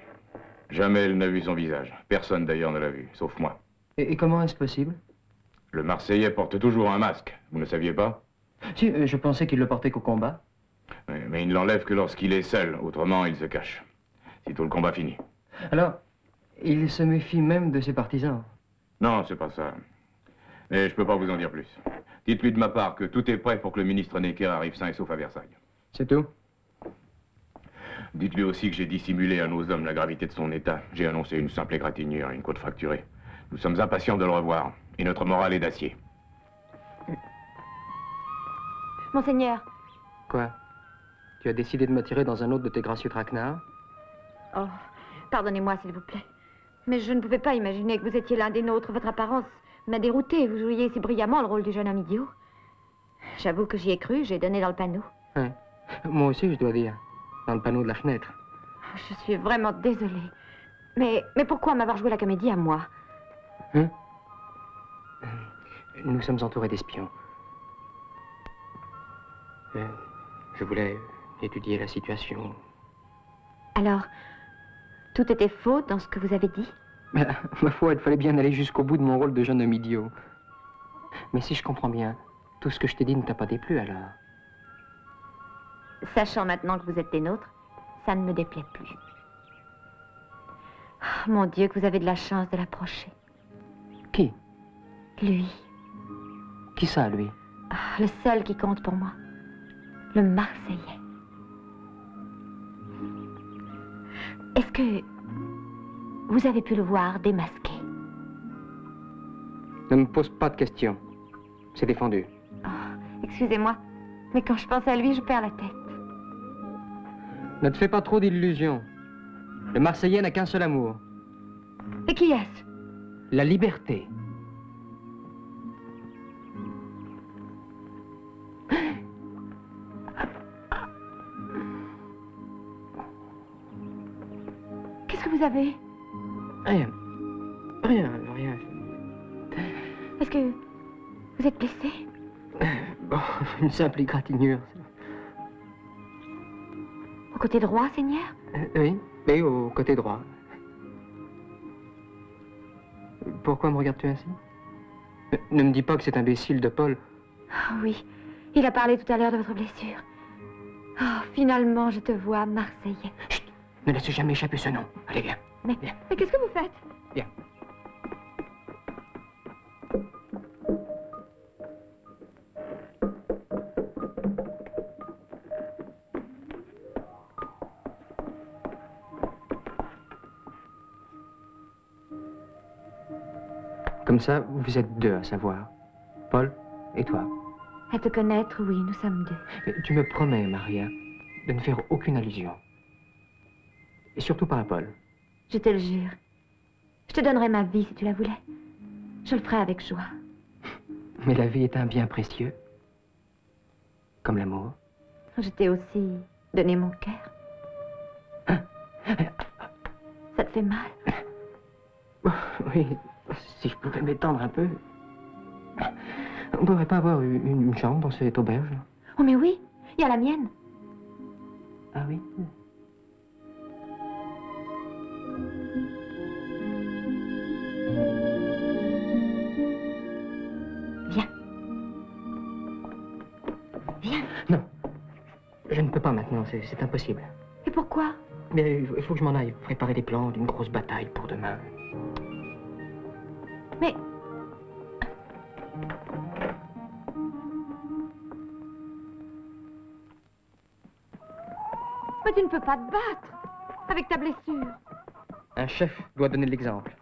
Speaker 9: Jamais elle n'a vu son visage. Personne, d'ailleurs, ne l'a vu, sauf moi.
Speaker 5: Et comment est-ce possible?
Speaker 9: Le Marseillais porte toujours un masque. Vous ne saviez pas?
Speaker 5: Si, je pensais qu'il le portait qu'au combat.
Speaker 9: Oui, mais il ne l'enlève que lorsqu'il est seul. Autrement, il se cache. Sitôt le combat fini.
Speaker 5: Alors, il se méfie même de ses partisans.
Speaker 9: Non, c'est pas ça. Mais je peux pas vous en dire plus. Dites-lui de ma part que tout est prêt pour que le ministre Necker arrive sain et sauf à Versailles.
Speaker 5: C'est tout?
Speaker 12: Dites-lui aussi que j'ai dissimulé à nos hommes la gravité de son état. J'ai annoncé une simple égratignure et une côte fracturée. Nous sommes impatients de le revoir, et notre morale est d'acier.
Speaker 1: Monseigneur.
Speaker 5: Quoi? Tu as décidé de me tirer dans un autre de tes gracieux traquenards?
Speaker 1: Oh, pardonnez-moi, s'il vous plaît. Mais je ne pouvais pas imaginer que vous étiez l'un des nôtres. Votre apparence m'a déroutée. Vous jouiez si brillamment le rôle du jeune homme idiot. J'avoue que j'y ai cru, j'ai donné dans le panneau.
Speaker 5: Ouais. Moi aussi, je dois dire. Dans le panneau de la fenêtre.
Speaker 1: Je suis vraiment désolée. Mais pourquoi m'avoir joué la comédie à moi?
Speaker 5: Hein? Nous sommes entourés d'espions. Je voulais étudier la situation.
Speaker 1: Alors, tout était faux dans ce que vous avez dit?
Speaker 5: Mais, ma foi, il fallait bien aller jusqu'au bout de mon rôle de jeune homme idiot. Mais si je comprends bien, tout ce que je t'ai dit ne t'a pas déplu, alors?
Speaker 1: Sachant maintenant que vous êtes des nôtres, ça ne me déplaît plus. Oh, mon Dieu, que vous avez de la chance de l'approcher.
Speaker 5: Qui?
Speaker 1: Lui.
Speaker 5: Qui ça, lui?
Speaker 1: Ah, le seul qui compte pour moi. Le Marseillais. Est-ce que vous avez pu le voir démasqué?
Speaker 5: Ne me pose pas de questions. C'est défendu.
Speaker 1: Oh, excusez-moi, mais quand je pense à lui, je perds la tête.
Speaker 5: Ne te fais pas trop d'illusions. Le Marseillais n'a qu'un seul amour.
Speaker 1: Et qui est-ce?
Speaker 5: La liberté.
Speaker 1: Qu'est-ce que vous avez?
Speaker 5: Rien. Rien, rien.
Speaker 1: Est-ce que vous êtes blessé?
Speaker 5: Bon, une simple égratignure.
Speaker 1: Au côté droit, Seigneur?
Speaker 5: Oui, au côté droit. Pourquoi me regardes-tu ainsi? Ne me dis pas que cet imbécile de Paul...
Speaker 1: Oh, oui, il a parlé tout à l'heure de votre blessure. Oh, finalement, je te vois, Marseillais.
Speaker 5: Chut! Ne laisse jamais échapper ce nom. Allez, viens.
Speaker 1: Mais qu'est-ce que vous faites?
Speaker 5: Viens. Comme ça, vous êtes deux à savoir. Paul et toi.
Speaker 1: À te connaître, oui, nous sommes deux.
Speaker 5: Mais tu me promets, Maria, de ne faire aucune allusion. Et surtout pas à Paul.
Speaker 1: Je te le jure. Je te donnerai ma vie si tu la voulais. Je le ferai avec joie.
Speaker 5: Mais la vie est un bien précieux. Comme l'amour.
Speaker 1: Je t'ai aussi donné mon cœur.
Speaker 5: Hein?
Speaker 1: Ça te fait mal?
Speaker 5: Oui, si je pouvais m'étendre un peu. On ne pourrait pas avoir une chambre dans cette auberge?
Speaker 1: Oh, mais oui, il y a la mienne.
Speaker 5: Ah oui?
Speaker 1: Viens. Viens.
Speaker 5: Non, je ne peux pas maintenant, c'est impossible.
Speaker 1: Et pourquoi?
Speaker 5: Mais il faut que je m'en aille préparer les plans d'une grosse bataille pour demain.
Speaker 1: Mais... Mais tu ne peux pas te battre avec ta blessure.
Speaker 5: Un chef doit donner l'exemple.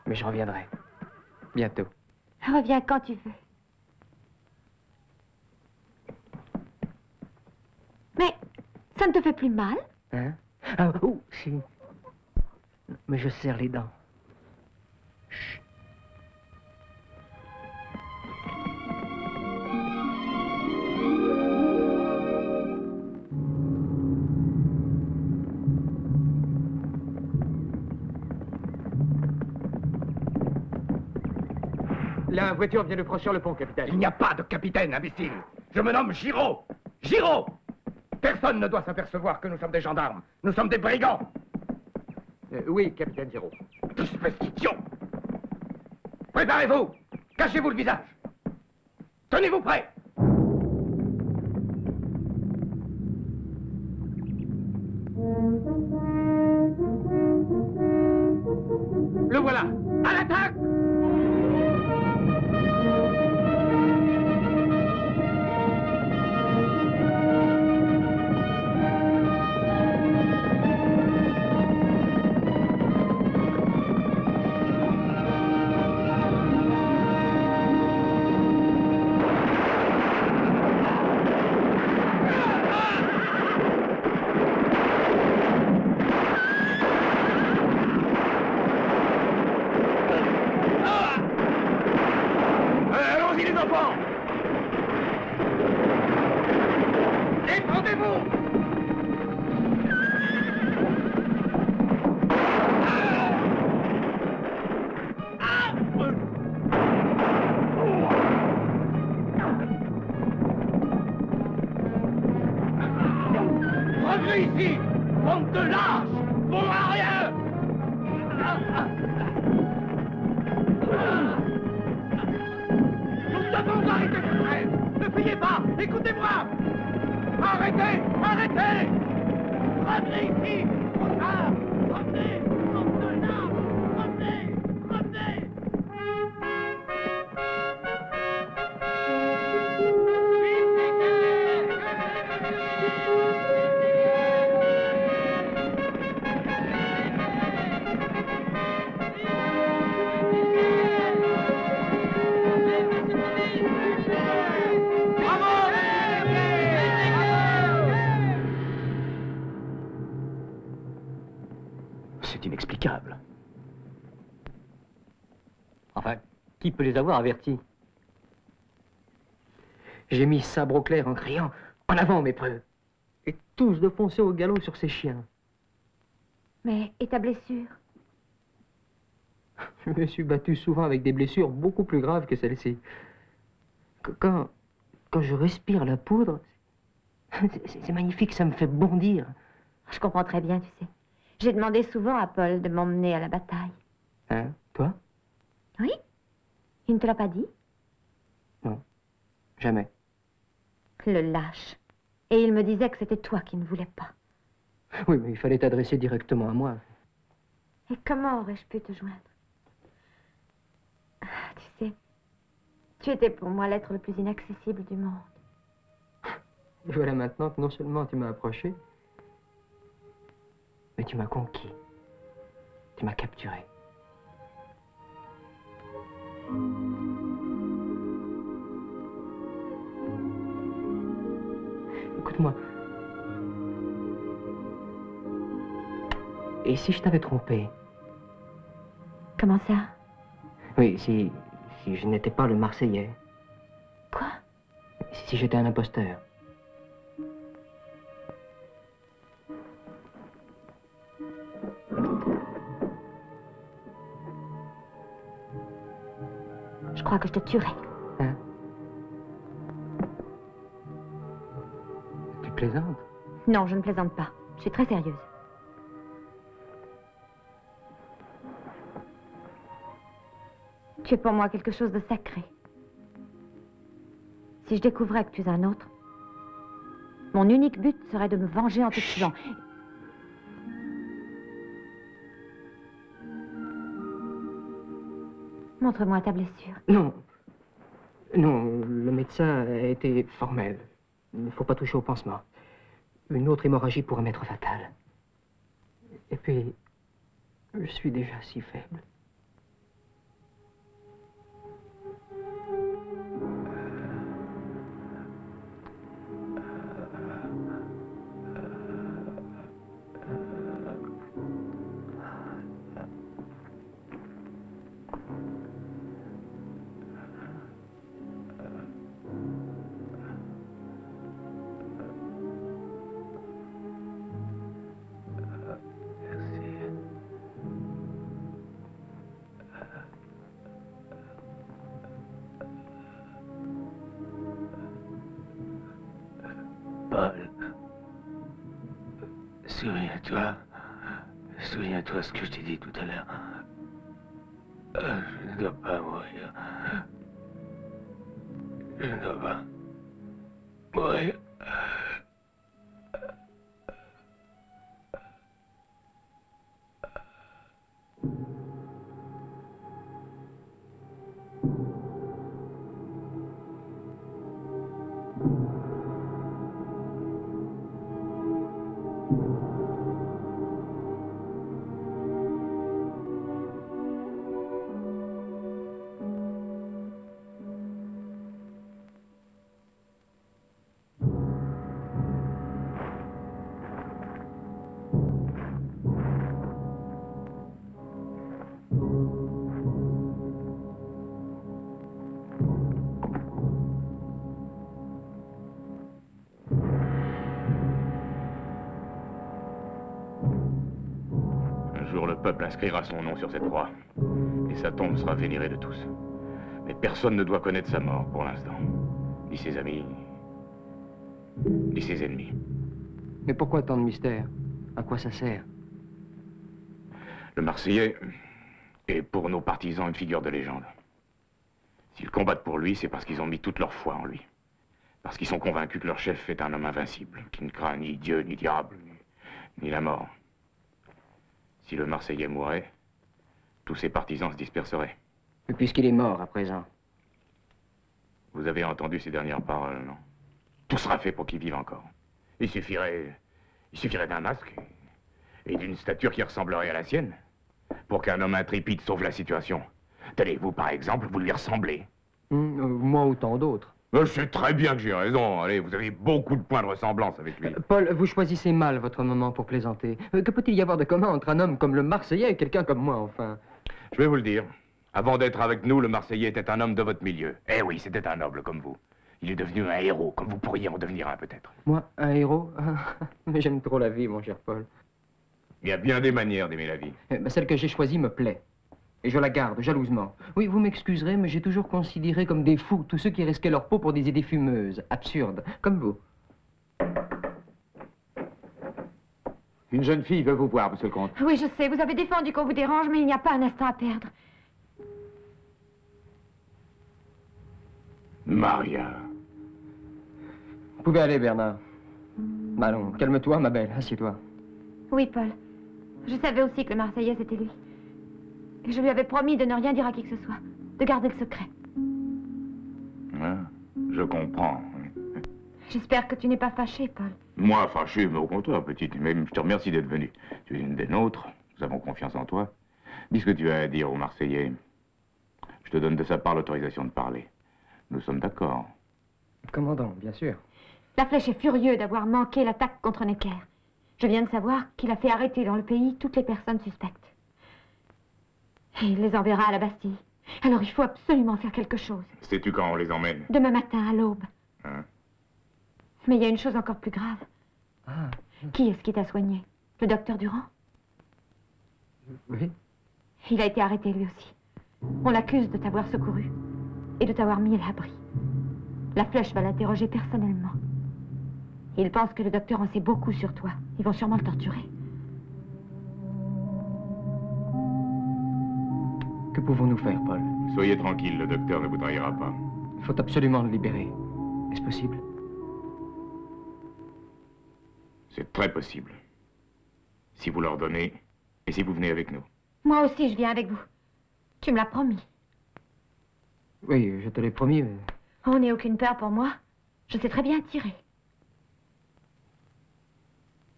Speaker 5: Mais je reviendrai. Bientôt.
Speaker 1: Reviens quand tu veux. Mais ça ne te fait plus mal?
Speaker 5: Hein? Ah, oh, si. Mais je serre les dents. Chut.
Speaker 3: La voiture vient de franchir le pont, capitaine.
Speaker 6: Il n'y a pas de capitaine, imbécile. Je me nomme Giraud. Giraud! Personne ne doit s'apercevoir que nous sommes des gendarmes. Nous sommes des brigands.
Speaker 3: Oui, capitaine Giraud.
Speaker 6: Espèce d'idiot! Préparez-vous! Cachez-vous le visage! Tenez-vous prêts!
Speaker 3: Le voilà!
Speaker 6: À l'attaque!
Speaker 3: Défendez-vous! Revenez ici! Bande de lâches! Bon à rien! Nous devons arrêter ce train! Ne fuyez pas! Écoutez-moi! Arrêtez! Arrêtez! Revenez ici! Trop tard! Revenez! Bande de lâches! Revenez! Revenez!
Speaker 11: C'est inexplicable. Enfin, qui peut les avoir avertis?
Speaker 5: J'ai mis sabre au clair en criant « En avant, mes preux !» Et tous de foncer au galop sur ces chiens.
Speaker 1: Mais, et ta blessure?
Speaker 5: Je me suis battu souvent avec des blessures beaucoup plus graves que celle-ci. Quand je respire la poudre, c'est magnifique, ça me fait bondir.
Speaker 1: Je comprends très bien, tu sais. J'ai demandé souvent à Paul de m'emmener à la bataille.
Speaker 5: Hein, toi?
Speaker 1: Oui? Il ne te l'a pas dit?
Speaker 5: Non, jamais.
Speaker 1: Le lâche. Et il me disait que c'était toi qui ne voulais pas.
Speaker 5: Oui, mais il fallait t'adresser directement à moi.
Speaker 1: Et comment aurais-je pu te joindre? Tu sais, tu étais pour moi l'être le plus inaccessible du monde.
Speaker 5: Et voilà maintenant que non seulement tu m'as approché, mais tu m'as conquis. Tu m'as capturé. Écoute-moi. Et si je t'avais trompé?
Speaker 1: Comment ça?
Speaker 5: Oui, si je n'étais pas le Marseillais.
Speaker 1: Quoi?
Speaker 5: Si j'étais un imposteur.
Speaker 1: Je crois que je te tuerai.
Speaker 5: Hein? Tu plaisantes?
Speaker 1: Non, je ne plaisante pas. Je suis très sérieuse. Tu es pour moi quelque chose de sacré. Si je découvrais que tu es un autre, mon unique but serait de me venger en te tuant. Montre-moi ta blessure.
Speaker 5: Non. Non, le médecin a été formel. Il ne faut pas toucher au pansement. Une autre hémorragie pourrait m'être fatale. Et puis, je suis déjà si faible.
Speaker 3: Paul, souviens-toi ce que je t'ai dit tout à l'heure. Je ne dois pas mourir. Je ne dois pas mourir.
Speaker 12: jour, le peuple inscrira son nom sur cette croix. Et sa tombe sera vénérée de tous. Mais personne ne doit connaître sa mort pour l'instant. Ni ses amis, ni ses ennemis.
Speaker 5: Mais pourquoi tant de mystère? À quoi ça sert?
Speaker 12: Le Marseillais est pour nos partisans une figure de légende. S'ils combattent pour lui, c'est parce qu'ils ont mis toute leur foi en lui. Parce qu'ils sont convaincus que leur chef est un homme invincible, qui ne craint ni Dieu, ni diable, ni la mort. Si le Marseillais mourait, tous ses partisans se disperseraient.
Speaker 5: Et puisqu'il est mort à présent.
Speaker 12: Vous avez entendu ces dernières paroles, non? Tout sera fait pour qu'il vive encore. Il suffirait d'un masque et d'une stature qui ressemblerait à la sienne pour qu'un homme intrépide sauve la situation. Tenez, vous, par exemple, vous lui ressemblez.
Speaker 5: Moi ou tant d'autres.
Speaker 12: Je sais très bien que j'ai raison. Allez, vous avez beaucoup de points de ressemblance avec lui.
Speaker 5: Paul, vous choisissez mal votre moment pour plaisanter. Que peut-il y avoir de commun entre un homme comme le Marseillais et quelqu'un comme moi, enfin?
Speaker 12: Je vais vous le dire. Avant d'être avec nous, le Marseillais était un homme de votre milieu. Eh oui, c'était un noble comme vous. Il est devenu un héros, comme vous pourriez en devenir un, peut-être.
Speaker 5: Moi, un héros? Mais j'aime trop la vie, mon cher Paul.
Speaker 12: Il y a bien des manières d'aimer la vie.
Speaker 5: Celle que j'ai choisie me plaît. Et je la garde, jalousement. Oui, vous m'excuserez, mais j'ai toujours considéré comme des fous tous ceux qui risquaient leur peau pour des idées fumeuses, absurdes, comme vous.
Speaker 10: Une jeune fille veut vous voir, monsieur le comte.
Speaker 1: Oui, je sais, vous avez défendu qu'on vous dérange, mais il n'y a pas un instant à perdre.
Speaker 12: Maria.
Speaker 5: Vous pouvez aller, Bernard. Allons, calme-toi, ma belle, assieds-toi.
Speaker 1: Oui, Paul. Je savais aussi que le Marseillais, c'était lui. Et je lui avais promis de ne rien dire à qui que ce soit, de garder le secret.
Speaker 12: Ah, je comprends.
Speaker 1: J'espère que tu n'es pas fâché, Paul.
Speaker 12: Moi, fâché, mais au contraire, petite. Mais je te remercie d'être venue. Tu es une des nôtres. Nous avons confiance en toi. Dis ce que tu as à dire aux Marseillais. Je te donne de sa part l'autorisation de parler. Nous sommes d'accord.
Speaker 5: Commandant, bien sûr.
Speaker 1: La Flèche est furieux d'avoir manqué l'attaque contre Necker. Je viens de savoir qu'il a fait arrêter dans le pays toutes les personnes suspectes. Et il les enverra à la Bastille. Alors il faut absolument faire quelque chose.
Speaker 12: Sais-tu quand on les emmène?
Speaker 1: Demain matin, à l'aube.
Speaker 12: Hein?
Speaker 1: Mais il y a une chose encore plus grave.
Speaker 5: Ah.
Speaker 1: Qui est-ce qui t'a soigné? Le docteur Durand?
Speaker 5: Oui.
Speaker 1: Il a été arrêté lui aussi. On l'accuse de t'avoir secouru et de t'avoir mis à l'abri. La Flèche va l'interroger personnellement. Il pense que le docteur en sait beaucoup sur toi. Ils vont sûrement le torturer.
Speaker 5: Que pouvons-nous faire, Paul?
Speaker 12: Soyez tranquille, le docteur ne vous trahira pas.
Speaker 5: Il faut absolument le libérer. Est-ce possible?
Speaker 12: C'est très possible. Si vous leur donnez, et si vous venez avec nous.
Speaker 1: Moi aussi, je viens avec vous. Tu me l'as promis.
Speaker 5: Oui, je te l'ai promis, mais...
Speaker 1: Oh, n'aie aucune peur pour moi. Je sais très bien tirer.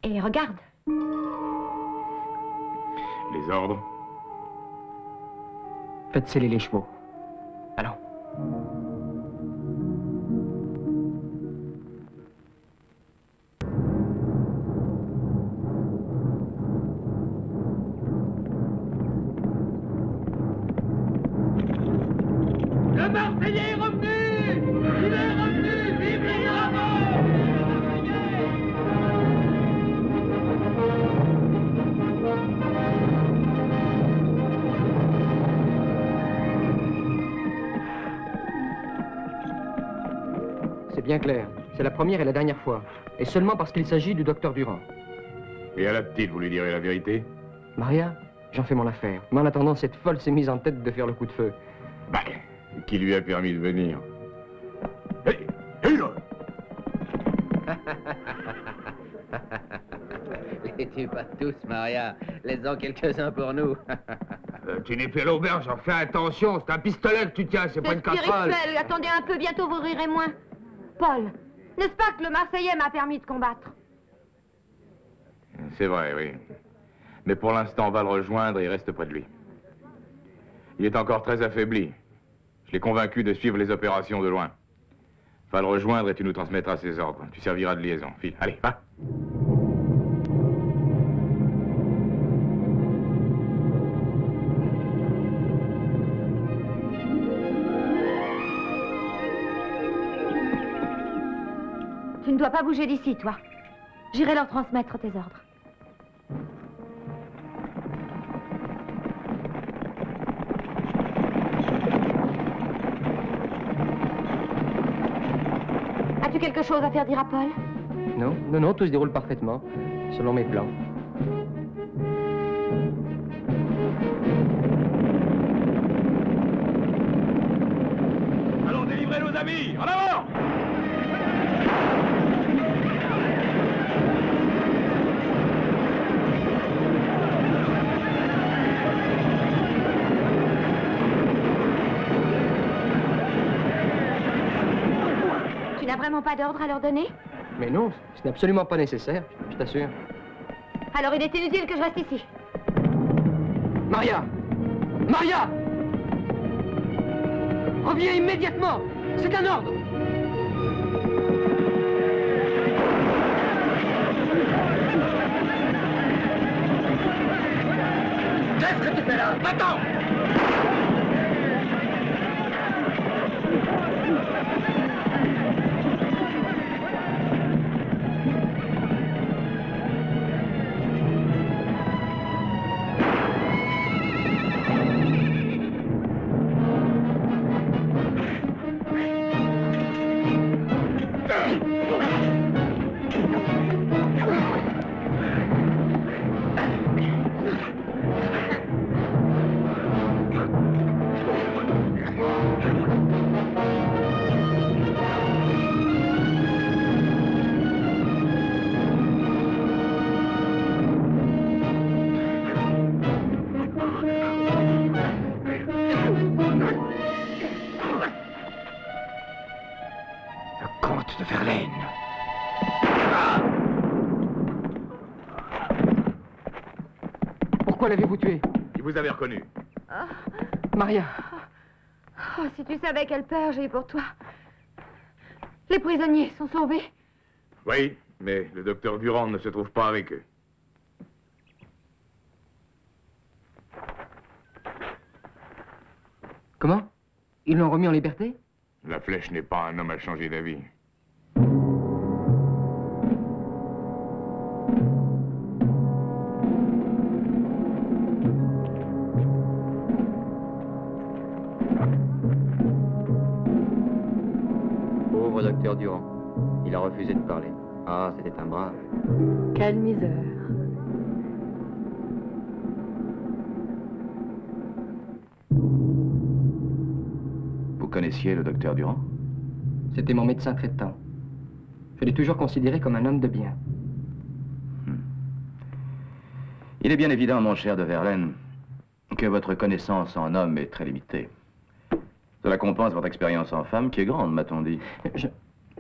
Speaker 1: Et regarde.
Speaker 12: Les ordres?
Speaker 5: Faites sceller les chevaux. Allons.
Speaker 3: Le Marseillais est revenu! Il est revenu! Vive les Dragons!
Speaker 5: C'est bien clair. C'est la première et la dernière fois. Et seulement parce qu'il s'agit du docteur Durand.
Speaker 12: Et à la petite, vous lui direz la vérité?
Speaker 5: Maria, j'en fais mon affaire. Mais en attendant, cette folle s'est mise en tête de faire le coup de feu.
Speaker 12: Bah, qui lui a permis de venir?
Speaker 13: Les tue pas tous, Maria. Laisse-en quelques-uns pour nous.
Speaker 3: Tu n'es plus à l'auberge, j'en fais attention. C'est un pistolet que tu tiens, c'est pas une casserole.
Speaker 1: Spirituel, attendez un peu, bientôt vous rirez moins. Paul, n'est-ce pas que le Marseillais m'a permis de combattre?
Speaker 12: C'est vrai, oui. Mais pour l'instant, on va le rejoindre et il reste près de lui. Il est encore très affaibli. Je l'ai convaincu de suivre les opérations de loin. Va le rejoindre et tu nous transmettras ses ordres. Tu serviras de liaison. File, allez, va.
Speaker 1: Tu ne dois pas bouger d'ici, toi. J'irai leur transmettre tes ordres. As-tu quelque chose à faire dire à Paul?
Speaker 5: Non, non, non, tout se déroule parfaitement, selon mes plans.
Speaker 12: Allons délivrer nos amis! En avant!
Speaker 1: Tu n'as vraiment pas d'ordre à leur donner?
Speaker 5: Mais non, ce n'est absolument pas nécessaire, je t'assure.
Speaker 1: Alors il est inutile que je reste ici.
Speaker 5: Maria! Maria! Reviens immédiatement! C'est un ordre!
Speaker 3: Qu'est-ce que tu fais là? Attends!
Speaker 12: De Verlaine.
Speaker 5: Pourquoi l'avez-vous tué?
Speaker 12: Qui vous avez reconnu?
Speaker 5: Maria.
Speaker 1: Oh, si tu savais quelle peur j'ai eu pour toi. Les prisonniers sont sauvés.
Speaker 12: Oui, mais le docteur Durand ne se trouve pas avec eux.
Speaker 5: Comment? Ils l'ont remis en liberté?
Speaker 12: La Flèche n'est pas un homme à changer d'avis.
Speaker 14: Pauvre docteur Durand. Il a refusé de parler. Ah, c'était un brave.
Speaker 1: Quelle misère.
Speaker 9: Vous connaissiez le docteur Durand?
Speaker 5: C'était mon médecin traitant. Je l'ai toujours considéré comme un homme de bien.
Speaker 9: Il est bien évident, mon cher de Verlaine, que votre connaissance en homme est très limitée. Cela compense votre expérience en femme, qui est grande, m'a-t-on dit.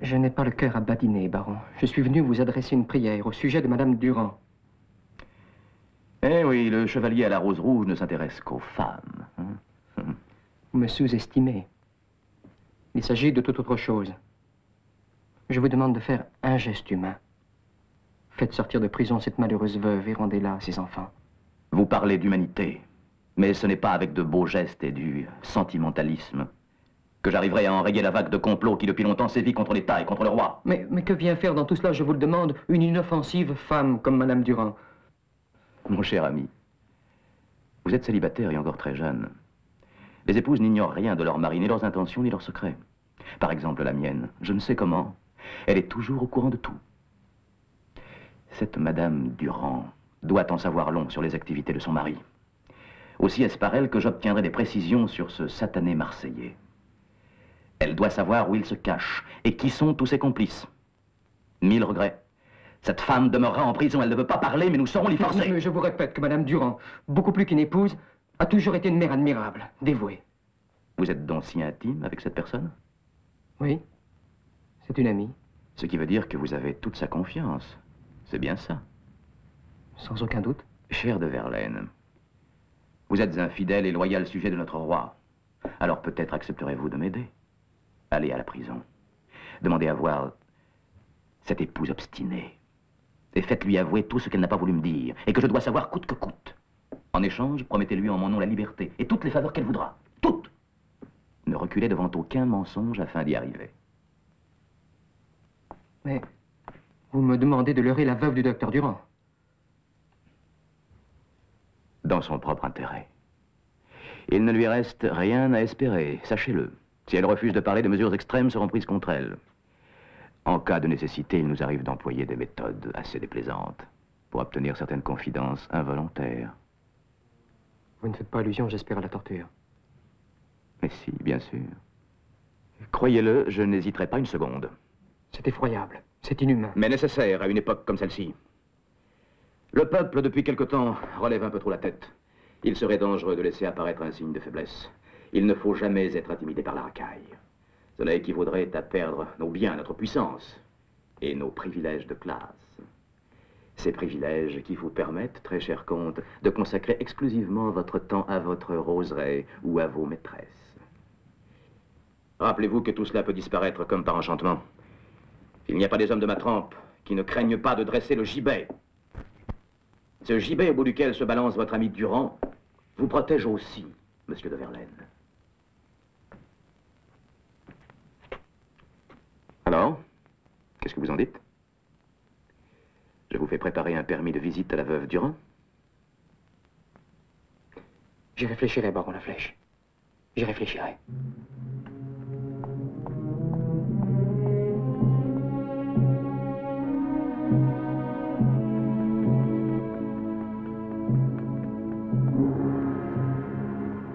Speaker 5: Je n'ai pas le cœur à badiner, baron. Je suis venu vous adresser une prière au sujet de Madame Durand.
Speaker 9: Eh oui, le chevalier à la rose rouge ne s'intéresse qu'aux femmes.
Speaker 5: Vous me sous-estimez. Il s'agit de toute autre chose. Je vous demande de faire un geste humain. Faites sortir de prison cette malheureuse veuve et rendez-la à ses enfants.
Speaker 9: Vous parlez d'humanité, mais ce n'est pas avec de beaux gestes et du sentimentalisme que j'arriverai à enrayer la vague de complots qui depuis longtemps sévit contre l'État et contre le roi.
Speaker 5: Mais que vient faire dans tout cela, je vous le demande, une inoffensive femme comme Madame Durand?
Speaker 9: Mon cher ami, vous êtes célibataire et encore très jeune. Les épouses n'ignorent rien de leur mari, ni leurs intentions, ni leurs secrets. Par exemple, la mienne, je ne sais comment, elle est toujours au courant de tout. Cette Madame Durand doit en savoir long sur les activités de son mari. Aussi est-ce par elle que j'obtiendrai des précisions sur ce satané Marseillais. Elle doit savoir où il se cache et qui sont tous ses complices. 1000 regrets. Cette femme demeurera en prison, elle ne veut pas parler, mais nous saurons l'y forcer.
Speaker 5: Mais je vous répète que Madame Durand, beaucoup plus qu'une épouse, a toujours été une mère admirable, dévouée.
Speaker 9: Vous êtes donc si intime avec cette personne?
Speaker 5: Oui, c'est une amie.
Speaker 9: Ce qui veut dire que vous avez toute sa confiance. C'est bien ça.
Speaker 5: Sans aucun doute.
Speaker 9: Cher de Verlaine, vous êtes un fidèle et loyal sujet de notre roi. Alors peut-être accepterez-vous de m'aider. Allez à la prison. Demandez à voir cette épouse obstinée. Et faites-lui avouer tout ce qu'elle n'a pas voulu me dire, et que je dois savoir coûte que coûte. En échange, promettez-lui en mon nom la liberté, et toutes les faveurs qu'elle voudra. Toutes! Ne reculez devant aucun mensonge afin d'y arriver.
Speaker 5: Mais vous me demandez de leurrer la veuve du docteur Durand.
Speaker 9: Dans son propre intérêt. Il ne lui reste rien à espérer, sachez-le. Si elle refuse de parler, des mesures extrêmes seront prises contre elle.
Speaker 8: En cas de nécessité, il nous arrive d'employer des méthodes assez déplaisantes pour obtenir certaines confidences involontaires.
Speaker 5: Vous ne faites pas allusion, j'espère, à la torture.
Speaker 8: Mais si, bien sûr. Croyez-le, je n'hésiterai pas une seconde.
Speaker 5: C'est effroyable, c'est inhumain.
Speaker 9: Mais nécessaire à une époque comme celle-ci. Le peuple, depuis quelque temps, relève un peu trop la tête. Il serait dangereux de laisser apparaître un signe de faiblesse. Il ne faut jamais être intimidé par la racaille. Cela équivaudrait à perdre nos biens, notre puissance et nos privilèges de classe. Ces privilèges qui vous permettent, très cher comte, de consacrer exclusivement votre temps à votre roseraie ou à vos maîtresses. Rappelez-vous que tout cela peut disparaître comme par enchantement. Il n'y a pas des hommes de ma trempe qui ne craignent pas de dresser le gibet. Ce gibet au bout duquel se balance votre ami Durand vous protège aussi, monsieur de Verlaine. Alors, qu'est-ce que vous en dites? Je vous fais préparer un permis de visite à la veuve Durand?
Speaker 5: J'y réfléchirai, baron Laflèche. J'y réfléchirai.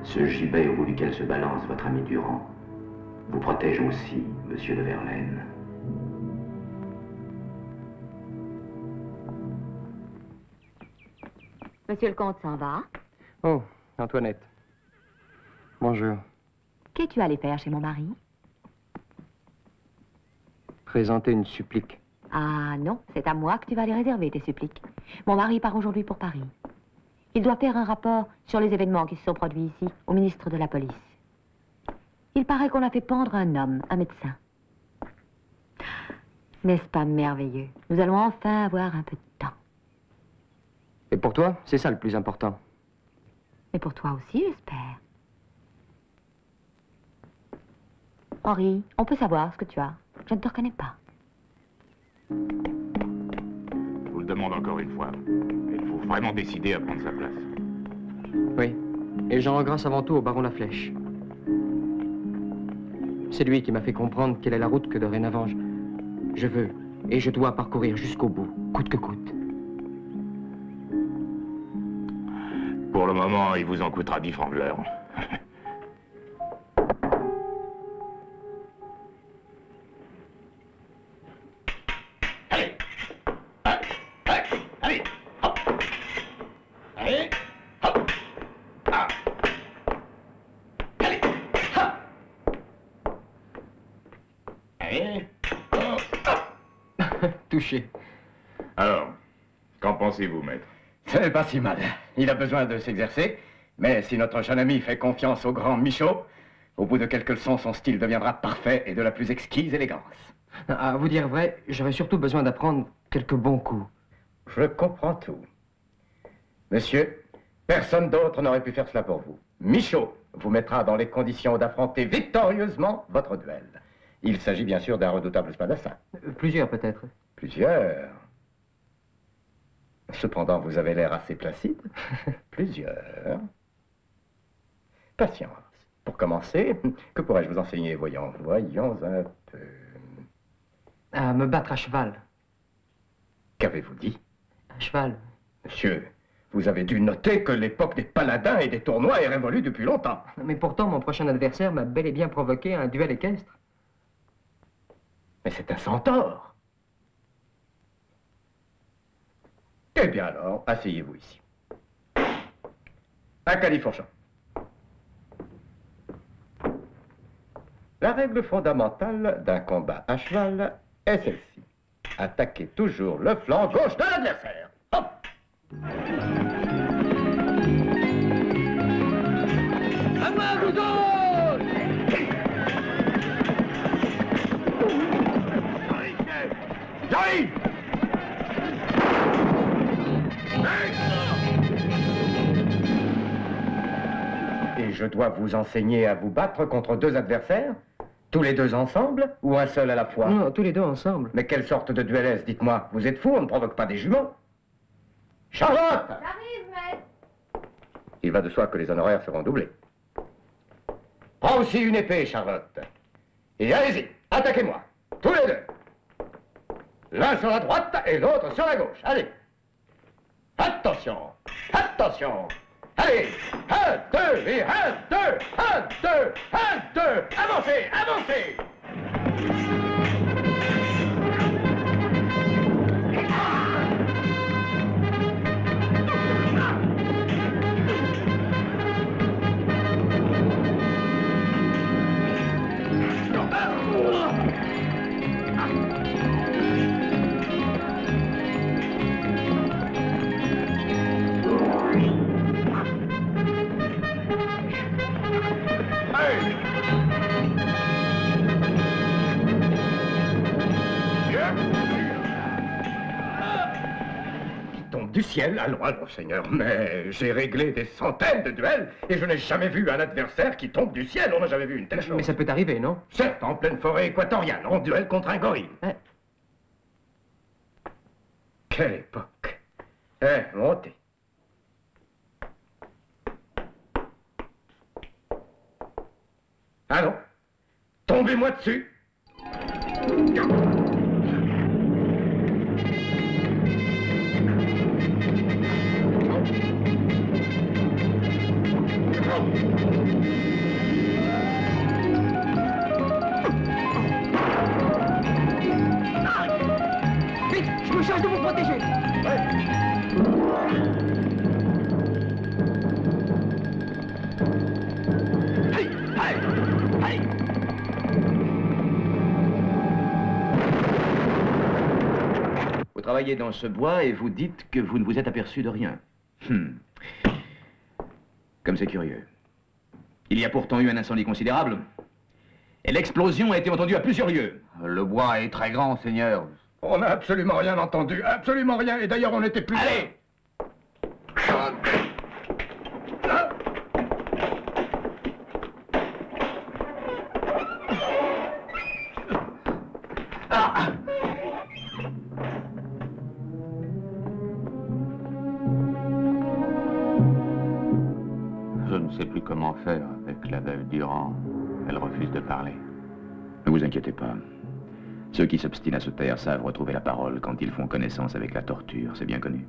Speaker 8: Ce gibet au bout duquel se balance votre ami Durand vous protège aussi, monsieur de Verlaine.
Speaker 1: Monsieur le comte s'en va.
Speaker 5: Oh, Antoinette. Bonjour.
Speaker 1: Qu'es-tu allé faire chez mon mari?
Speaker 5: Présenter une supplique.
Speaker 1: Ah non, c'est à moi que tu vas les réserver, tes suppliques. Mon mari part aujourd'hui pour Paris. Il doit faire un rapport sur les événements qui se sont produits ici, au ministre de la Police. Il paraît qu'on a fait pendre un homme, un médecin. N'est-ce pas merveilleux? Nous allons enfin avoir un peu de temps.
Speaker 5: Et pour toi, c'est ça le plus important.
Speaker 1: Mais pour toi aussi, j'espère. Henri, on peut savoir ce que tu as. Je ne te reconnais pas.
Speaker 12: Je vous le demande encore une fois. Êtes-vous vraiment décidé à prendre sa place?
Speaker 5: Oui. Et j'en rends grâce avant tout au baron Laflèche. C'est lui qui m'a fait comprendre quelle est la route que dorénavant je veux et je dois parcourir jusqu'au bout, coûte que coûte.
Speaker 12: Pour le moment, il vous en coûtera 10 francs de l'heure.
Speaker 5: Touché.
Speaker 12: Alors, qu'en pensez-vous, maître?
Speaker 6: C'est pas si mal. Il a besoin de s'exercer. Mais si notre jeune ami fait confiance au grand Michaud, au bout de quelques leçons, son style deviendra parfait et de la plus exquise élégance.
Speaker 5: À vous dire vrai, j'aurais surtout besoin d'apprendre quelques bons coups.
Speaker 6: Je comprends tout. Monsieur, personne d'autre n'aurait pu faire cela pour vous. Michaud vous mettra dans les conditions d'affronter victorieusement votre duel. Il s'agit bien sûr d'un redoutable spadassin.
Speaker 5: Plusieurs peut-être.
Speaker 6: Plusieurs. Cependant, vous avez l'air assez placide. Plusieurs. Patience. Pour commencer, que pourrais-je vous enseigner? Voyons un peu.
Speaker 5: À me battre à cheval.
Speaker 6: Qu'avez-vous dit?
Speaker 5: À cheval.
Speaker 6: Monsieur, vous avez dû noter que l'époque des paladins et des tournois est révolue depuis longtemps.
Speaker 5: Mais pourtant, mon prochain adversaire m'a bel et bien provoqué un duel équestre.
Speaker 6: Mais c'est un centaure. Eh bien alors, asseyez-vous ici. Un califourchon. La règle fondamentale d'un combat à cheval est celle-ci. Attaquez toujours le flanc gauche de l'adversaire. Hop!
Speaker 3: À moi, vous autres!
Speaker 6: J'arrive! Et je dois vous enseigner à vous battre contre deux adversaires? Tous les deux ensemble ou un seul à la fois?
Speaker 5: Non, tous les deux ensemble.
Speaker 6: Mais quelle sorte de duel est-ce, dites-moi? Vous êtes fou, on ne provoque pas des juments. Charlotte!
Speaker 1: J'arrive, maître.
Speaker 6: Il va de soi que les honoraires seront doublés. Prends aussi une épée, Charlotte. Et allez-y, attaquez-moi, tous les deux. L'un sur la droite et l'autre sur la gauche. Allez. Attention. Attention. Allez. 1, 2 et 1, 2. 1, 2, 1, 2. Avancez, avancez. Du ciel, allons, allons, Seigneur, mais j'ai réglé des centaines de duels et je n'ai jamais vu un adversaire qui tombe du ciel. On n'a jamais vu une telle chose.
Speaker 5: Mais ça peut arriver, non?
Speaker 6: Certes, en pleine forêt équatoriale, en duel contre un gorille. Quelle époque. Montez. Allons, tombez-moi dessus.
Speaker 3: Vite, je me charge de vous protéger.
Speaker 9: Vous travaillez dans ce bois et vous dites que vous ne vous êtes aperçu de rien. Comme c'est curieux. Il y a pourtant eu un incendie considérable. Et l'explosion a été entendue à plusieurs lieux.
Speaker 10: Le bois est très grand, Seigneur.
Speaker 6: On n'a absolument rien entendu, absolument rien. Et d'ailleurs, on n'était plus...
Speaker 9: Allez!
Speaker 10: Je ne sais plus comment faire avec la veuve Durand. Elle refuse de parler.
Speaker 9: Ne vous inquiétez pas. Ceux qui s'obstinent à se taire savent retrouver la parole quand ils font connaissance avec la torture, c'est bien connu.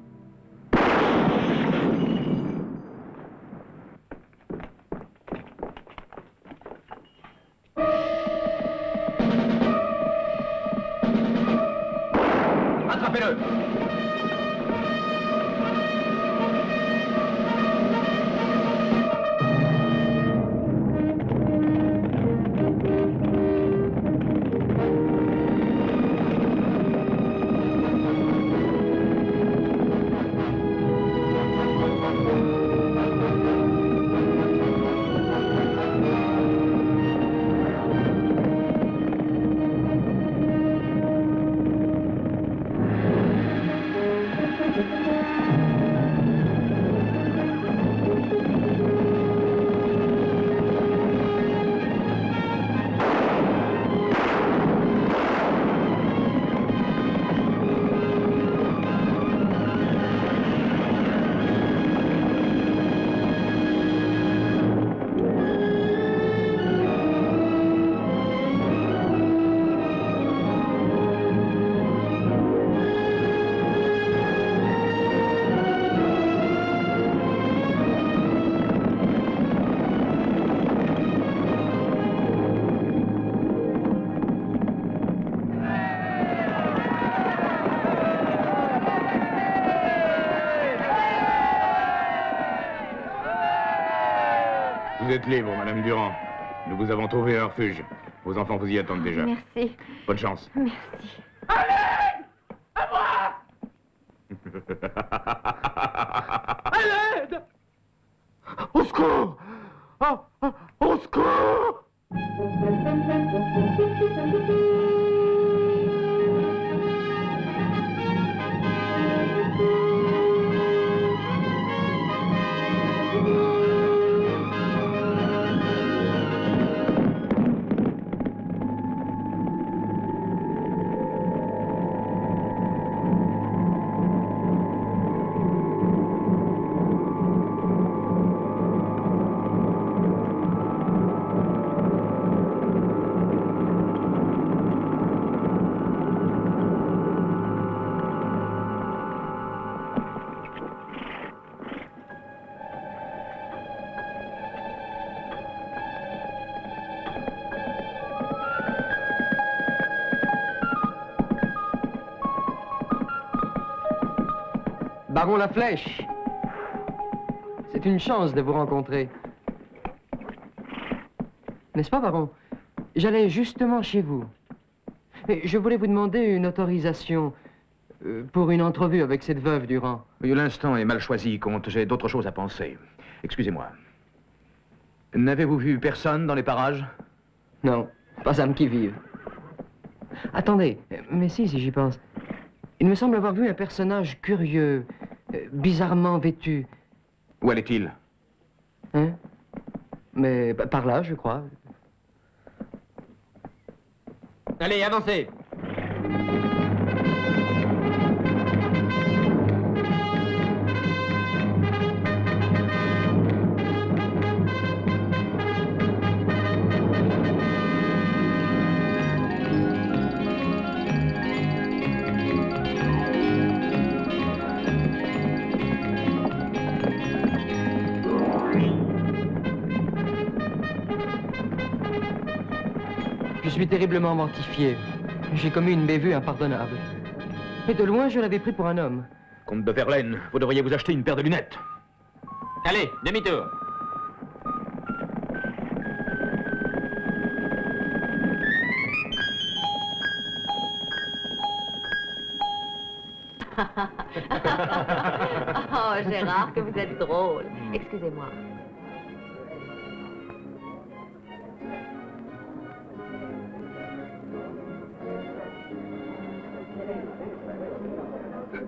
Speaker 9: Attrapez-le!
Speaker 12: Vous êtes libre, Madame Durand. Nous vous avons trouvé un refuge. Vos enfants vous y attendent déjà.
Speaker 1: Merci.
Speaker 12: Bonne chance.
Speaker 1: Merci.
Speaker 3: Allez! À moi! À l'aide! Au secours! Au secours!
Speaker 5: Baron Laflèche. C'est une chance de vous rencontrer. N'est-ce pas, baron? J'allais justement chez vous. Et je voulais vous demander une autorisation pour une entrevue avec cette veuve Durand.
Speaker 9: Oui, l'instant est mal choisi, comte. J'ai d'autres choses à penser. Excusez-moi. N'avez-vous vu personne dans les parages?
Speaker 5: Non, pas âme qui vive. Attendez, mais si j'y pense. Il me semble avoir vu un personnage curieux, bizarrement vêtu.
Speaker 9: Où allait-il?
Speaker 5: Hein? Mais par là, je crois.
Speaker 3: Allez, avancez.
Speaker 5: Je suis terriblement mortifié. J'ai commis une bévue impardonnable. Mais de loin, je l'avais pris pour un homme.
Speaker 9: Comte de Verlaine, vous devriez vous acheter une paire de lunettes.
Speaker 3: Allez, demi-tour.
Speaker 1: Oh, Gérard, que vous êtes drôle. Excusez-moi.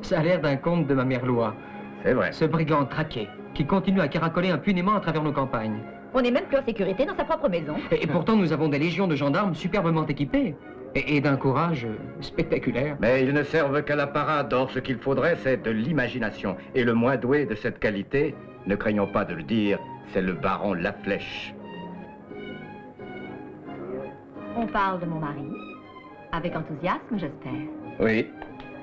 Speaker 5: Ça a l'air d'un conte de ma mère Loi.
Speaker 9: C'est vrai.
Speaker 5: Ce brigand traqué, qui continue à caracoler impunément à travers nos campagnes.
Speaker 7: On n'est même plus en sécurité dans sa propre maison.
Speaker 5: Et pourtant, nous avons des légions de gendarmes superbement équipés. Et d'un courage spectaculaire.
Speaker 6: Mais ils ne servent qu'à la parade. Or, ce qu'il faudrait, c'est de l'imagination. Et le moins doué de cette qualité, ne craignons pas de le dire, c'est le baron Laflèche.
Speaker 1: On parle de mon mari. Avec enthousiasme, j'espère.
Speaker 6: Oui.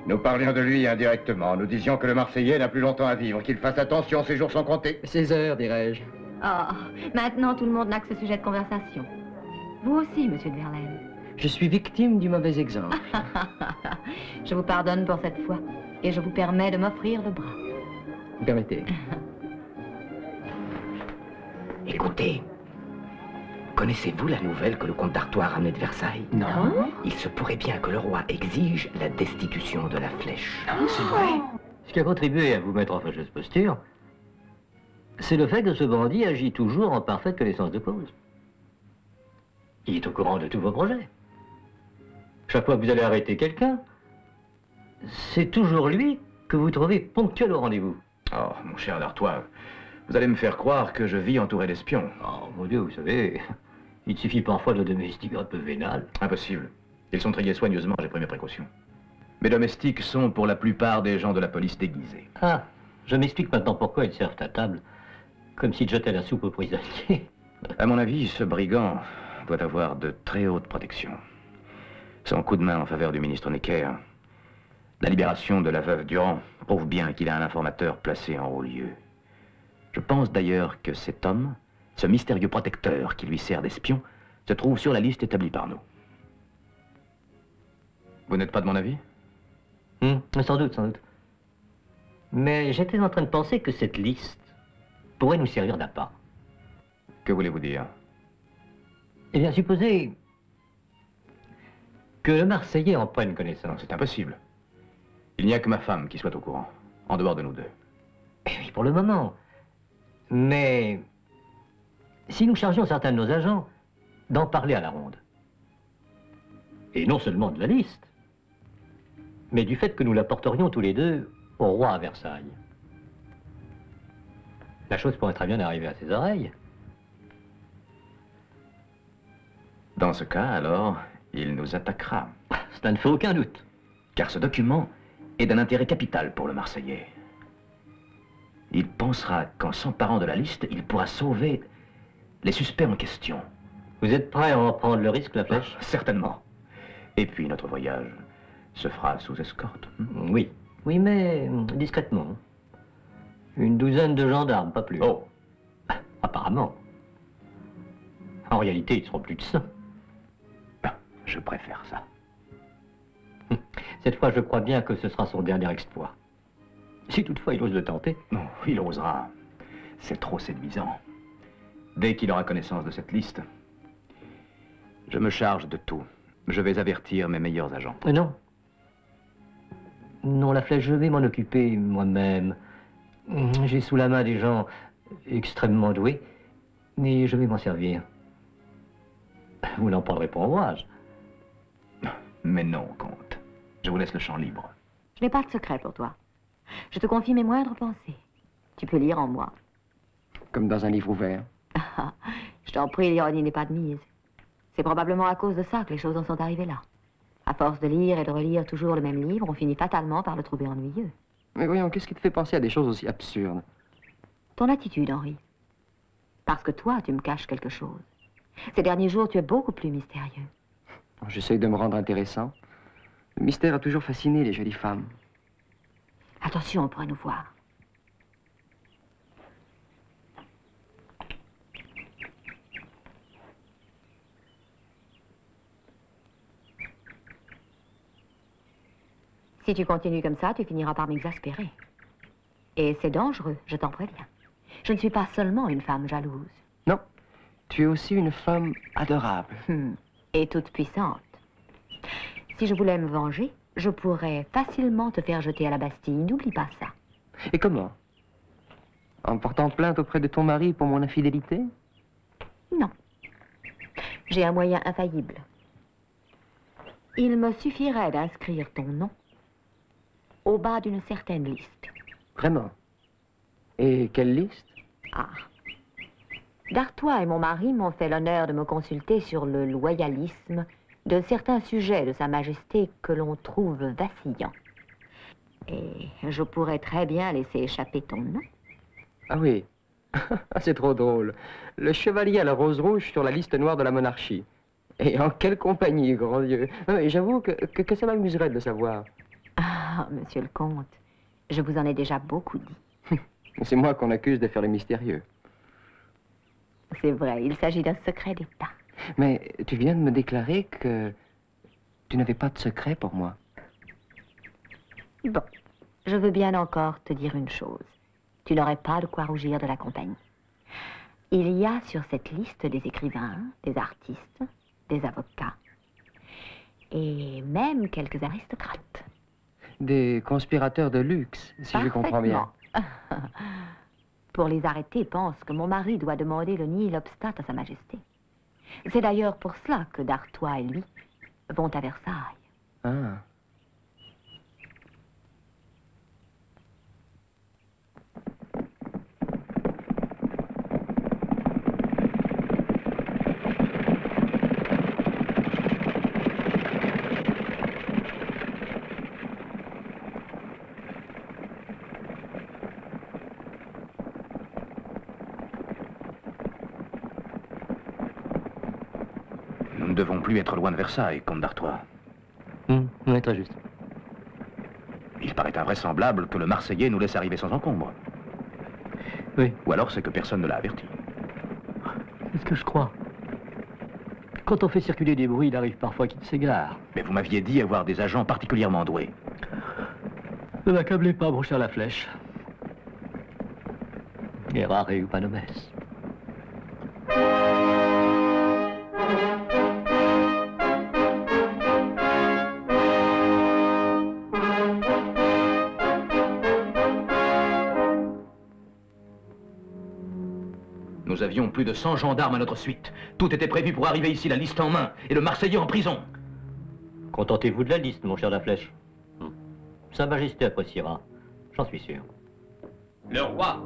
Speaker 6: Nous parlions de lui indirectement. Nous disions que le Marseillais n'a plus longtemps à vivre, qu'il fasse attention, ses jours sont comptés.
Speaker 5: Ses heures, dirais-je.
Speaker 1: Oh, maintenant tout le monde n'a que ce sujet de conversation. Vous aussi, monsieur de Verlaine.
Speaker 5: Je suis victime du mauvais exemple.
Speaker 1: Je vous pardonne pour cette fois. Et je vous permets de m'offrir le bras.
Speaker 5: Permettez.
Speaker 15: Écoutez, connaissez-vous la nouvelle que le comte d'Artois a ramenée de Versailles?
Speaker 5: Non.
Speaker 15: Il se pourrait bien que le roi exige la destitution de Laflèche.
Speaker 11: C'est vrai? Ce qui a contribué à vous mettre en fâcheuse posture, c'est le fait que ce bandit agit toujours en parfaite connaissance de cause. Il est au courant de tous vos projets. Chaque fois que vous allez arrêter quelqu'un, c'est toujours lui que vous trouvez ponctuel au rendez-vous.
Speaker 9: Oh, mon cher d'Artois, vous allez me faire croire que je vis entouré d'espions.
Speaker 11: Oh, mon Dieu, vous savez, il suffit parfois de domestiques un peu vénales.
Speaker 9: Impossible. Ils sont triés soigneusement, j'ai pris mes précautions. Mes domestiques sont pour la plupart des gens de la police déguisés.
Speaker 11: Ah, je m'explique maintenant pourquoi ils servent à table, comme s'ils jetaient la soupe aux prisonniers.
Speaker 9: À mon avis, ce brigand doit avoir de très hautes protections. Son coup de main en faveur du ministre Necker, la libération de la veuve Durand, prouve bien qu'il a un informateur placé en haut lieu. Je pense d'ailleurs que cet homme, ce mystérieux protecteur qui lui sert d'espion, se trouve sur la liste établie par nous. Vous n'êtes pas de mon avis?
Speaker 11: Sans doute, sans doute. Mais j'étais en train de penser que cette liste pourrait nous servir d'appât.
Speaker 9: Que voulez-vous dire?
Speaker 11: Eh bien, supposez que le Marseillais en prenne connaissance.
Speaker 9: C'est impossible. Il n'y a que ma femme qui soit au courant, en dehors de nous deux.
Speaker 11: Eh oui, pour le moment. Mais si nous chargeons certains de nos agents d'en parler à la ronde, et non seulement de la liste, mais du fait que nous la porterions tous les deux au roi à Versailles, la chose pourrait très bien arriver à ses oreilles.
Speaker 9: Dans ce cas, alors, il nous attaquera.
Speaker 11: Cela ne fait aucun doute.
Speaker 9: Car ce document est d'un intérêt capital pour le Marseillais. Il pensera qu'en s'emparant de la liste, il pourra sauver les suspects en question.
Speaker 11: Vous êtes prêt à en prendre le risque, Laflèche?
Speaker 9: Certainement. Et puis notre voyage se fera sous escorte.
Speaker 11: Oui. Oui, mais discrètement. Une douzaine de gendarmes, pas plus.
Speaker 9: Oh.
Speaker 11: Apparemment. En réalité, ils seront plus de 100.
Speaker 9: Je préfère ça.
Speaker 11: Cette fois, je crois bien que ce sera son dernier exploit. Si toutefois il ose le tenter.
Speaker 12: Non, il osera. C'est trop séduisant. Dès qu'il aura connaissance de cette liste, je me charge de tout. Je vais avertir mes meilleurs agents.
Speaker 11: Non. Non, la Flèche, je vais m'en occuper moi-même. J'ai sous la main des gens extrêmement doués, mais je vais m'en servir. Vous n'en prendrez pas ombrage.
Speaker 12: Mais non, comte. Je vous laisse le champ libre.
Speaker 1: Je n'ai pas de secret pour toi. Je te confie mes moindres pensées. Tu peux lire en moi.
Speaker 5: Comme dans un livre ouvert.
Speaker 1: Je t'en prie, l'ironie n'est pas de mise. C'est probablement à cause de ça que les choses en sont arrivées là. À force de lire et de relire toujours le même livre, on finit fatalement par le trouver ennuyeux.
Speaker 5: Mais voyons, qu'est-ce qui te fait penser à des choses aussi absurdes?
Speaker 1: Ton attitude, Henri. Parce que toi, tu me caches quelque chose. Ces derniers jours, tu es beaucoup plus mystérieux.
Speaker 5: J'essaye de me rendre intéressant. Le mystère a toujours fasciné les jolies femmes.
Speaker 1: Attention, on pourrait nous voir. Si tu continues comme ça, tu finiras par m'exaspérer. Et c'est dangereux, je t'en préviens. Je ne suis pas seulement une femme jalouse.
Speaker 5: Non, tu es aussi une femme adorable.
Speaker 1: Et toute puissante. Si je voulais me venger, je pourrais facilement te faire jeter à la Bastille. N'oublie pas ça.
Speaker 5: Et comment? En portant plainte auprès de ton mari pour mon infidélité?
Speaker 1: Non. J'ai un moyen infaillible. Il me suffirait d'inscrire ton nom au bas d'une certaine liste.
Speaker 5: Vraiment? Et quelle liste?
Speaker 1: Ah. D'Artois et mon mari m'ont fait l'honneur de me consulter sur le loyalisme de certains sujets de Sa Majesté que l'on trouve vacillants. Et je pourrais très bien laisser échapper ton nom.
Speaker 5: Ah oui. C'est trop drôle. Le chevalier à la rose rouge sur la liste noire de la monarchie. Et en quelle compagnie, grand Dieu. J'avoue que ça m'amuserait de le savoir.
Speaker 1: Ah, monsieur le comte, je vous en ai déjà beaucoup dit.
Speaker 5: C'est moi qu'on accuse de faire le mystérieux.
Speaker 1: C'est vrai, il s'agit d'un secret d'État.
Speaker 5: Mais tu viens de me déclarer que tu n'avais pas de secret pour moi.
Speaker 1: Bon, je veux bien encore te dire une chose. Tu n'aurais pas de quoi rougir de la compagnie. Il y a sur cette liste des écrivains, des artistes, des avocats et même quelques aristocrates.
Speaker 5: Des conspirateurs de luxe, si je comprends bien.
Speaker 1: Pour les arrêter, pense que mon mari doit demander le nihil obstat à Sa Majesté. C'est d'ailleurs pour cela que d'Artois et lui vont à Versailles.
Speaker 5: Ah.
Speaker 9: Nous ne devons plus être loin de Versailles, comte d'Artois.
Speaker 11: Oui, très juste.
Speaker 9: Il paraît invraisemblable que le Marseillais nous laisse arriver sans encombre.
Speaker 11: Oui.
Speaker 9: Ou alors c'est que personne ne l'a averti.
Speaker 11: C'est ce que je crois. Quand on fait circuler des bruits, il arrive parfois qu'ils s'égarent.
Speaker 9: Mais vous m'aviez dit avoir des agents particulièrement doués.
Speaker 11: Ne m'accablez pas, mon cher Laflèche. Errare humanomès.
Speaker 9: Nous avions plus de 100 gendarmes à notre suite. Tout était prévu pour arriver ici, la liste en main, et le Marseillais en prison.
Speaker 11: Contentez-vous de la liste, mon cher Laflèche. Sa Majesté appréciera, j'en suis sûr.
Speaker 9: Le roi.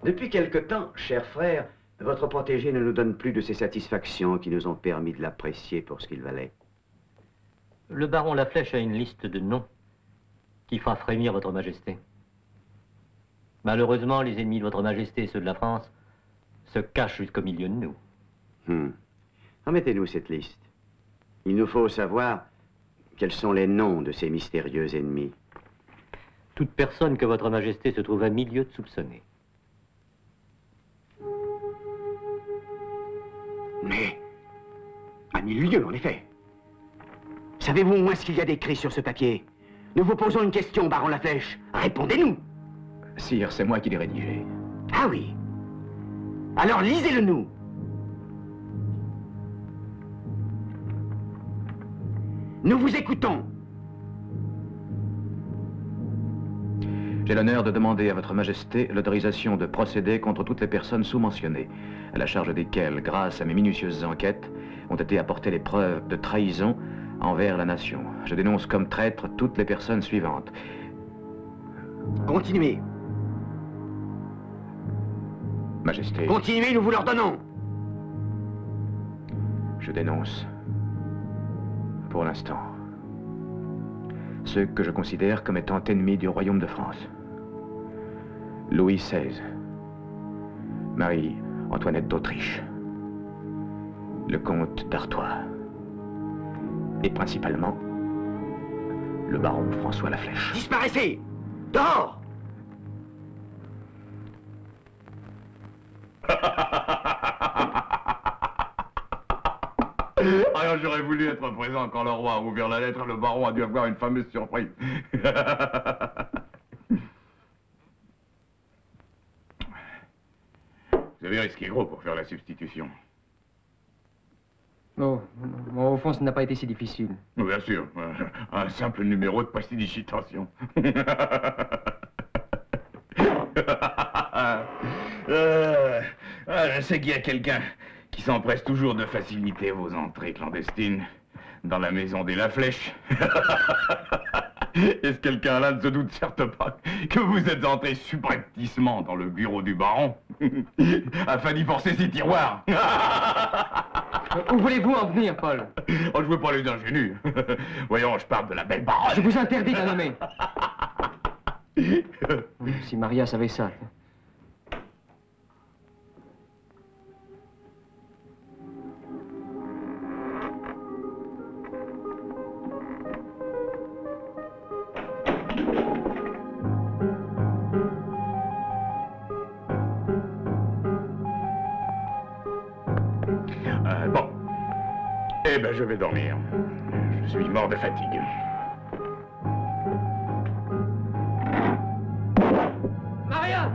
Speaker 8: Depuis quelque temps, cher frère, votre protégé ne nous donne plus de ces satisfactions qui nous ont permis de l'apprécier pour ce qu'il valait.
Speaker 11: Le baron Laflèche a une liste de noms qui fera frémir votre Majesté. Malheureusement, les ennemis de votre Majesté et ceux de la France se cachent jusqu'au milieu de nous.
Speaker 8: Remettez-nous cette liste. Il nous faut savoir quels sont les noms de ces mystérieux ennemis.
Speaker 11: Toute personne que votre Majesté se trouve à milieu de soupçonner.
Speaker 15: Mais à 1000 lieues, en effet. Savez-vous au moins ce qu'il y a d'écrit sur ce papier? Nous vous posons une question, baron Laflèche. Répondez-nous.
Speaker 9: Sire, c'est moi qui l'ai rédigé.
Speaker 15: Ah oui. Alors lisez-le nous. Nous vous écoutons.
Speaker 9: J'ai l'honneur de demander à votre majesté l'autorisation de procéder contre toutes les personnes sous-mentionnées, à la charge desquelles, grâce à mes minutieuses enquêtes, ont été apportées les preuves de trahison envers la nation. Je dénonce comme traîtres toutes les personnes suivantes.
Speaker 15: Continuez.
Speaker 9: Majesté.
Speaker 15: Continuez, nous vous l'ordonnons.
Speaker 9: Je dénonce, pour l'instant, ceux que je considère comme étant ennemis du royaume de France. Louis XVI, Marie-Antoinette d'Autriche, le comte d'Artois, et principalement le baron François Laflèche.
Speaker 15: Disparaissez! Dehors!
Speaker 12: Alors j'aurais voulu être présent quand le roi a ouvert la lettre. Le baron a dû avoir une fameuse surprise. Vous avez risqué gros pour faire la substitution.
Speaker 5: Oh, au fond, ça n'a pas été si difficile.
Speaker 12: Bien sûr, un simple numéro de prestidigitation. Je sais qu'il y a quelqu'un qui s'empresse toujours de faciliter vos entrées clandestines dans la maison des Laflèche. Est-ce quelqu'un là ne se doute certes pas que vous êtes entré subrepticement dans le bureau du baron afin d'y forcer ses tiroirs?
Speaker 5: Où voulez-vous en venir, Paul?
Speaker 12: Oh, je veux pas les ingénus. Voyons, je parle de la belle baronne.
Speaker 5: Je vous interdis de la nommer. Si Maria savait ça.
Speaker 12: Bon. Eh ben, je vais dormir. Je suis mort de fatigue.
Speaker 3: Maria!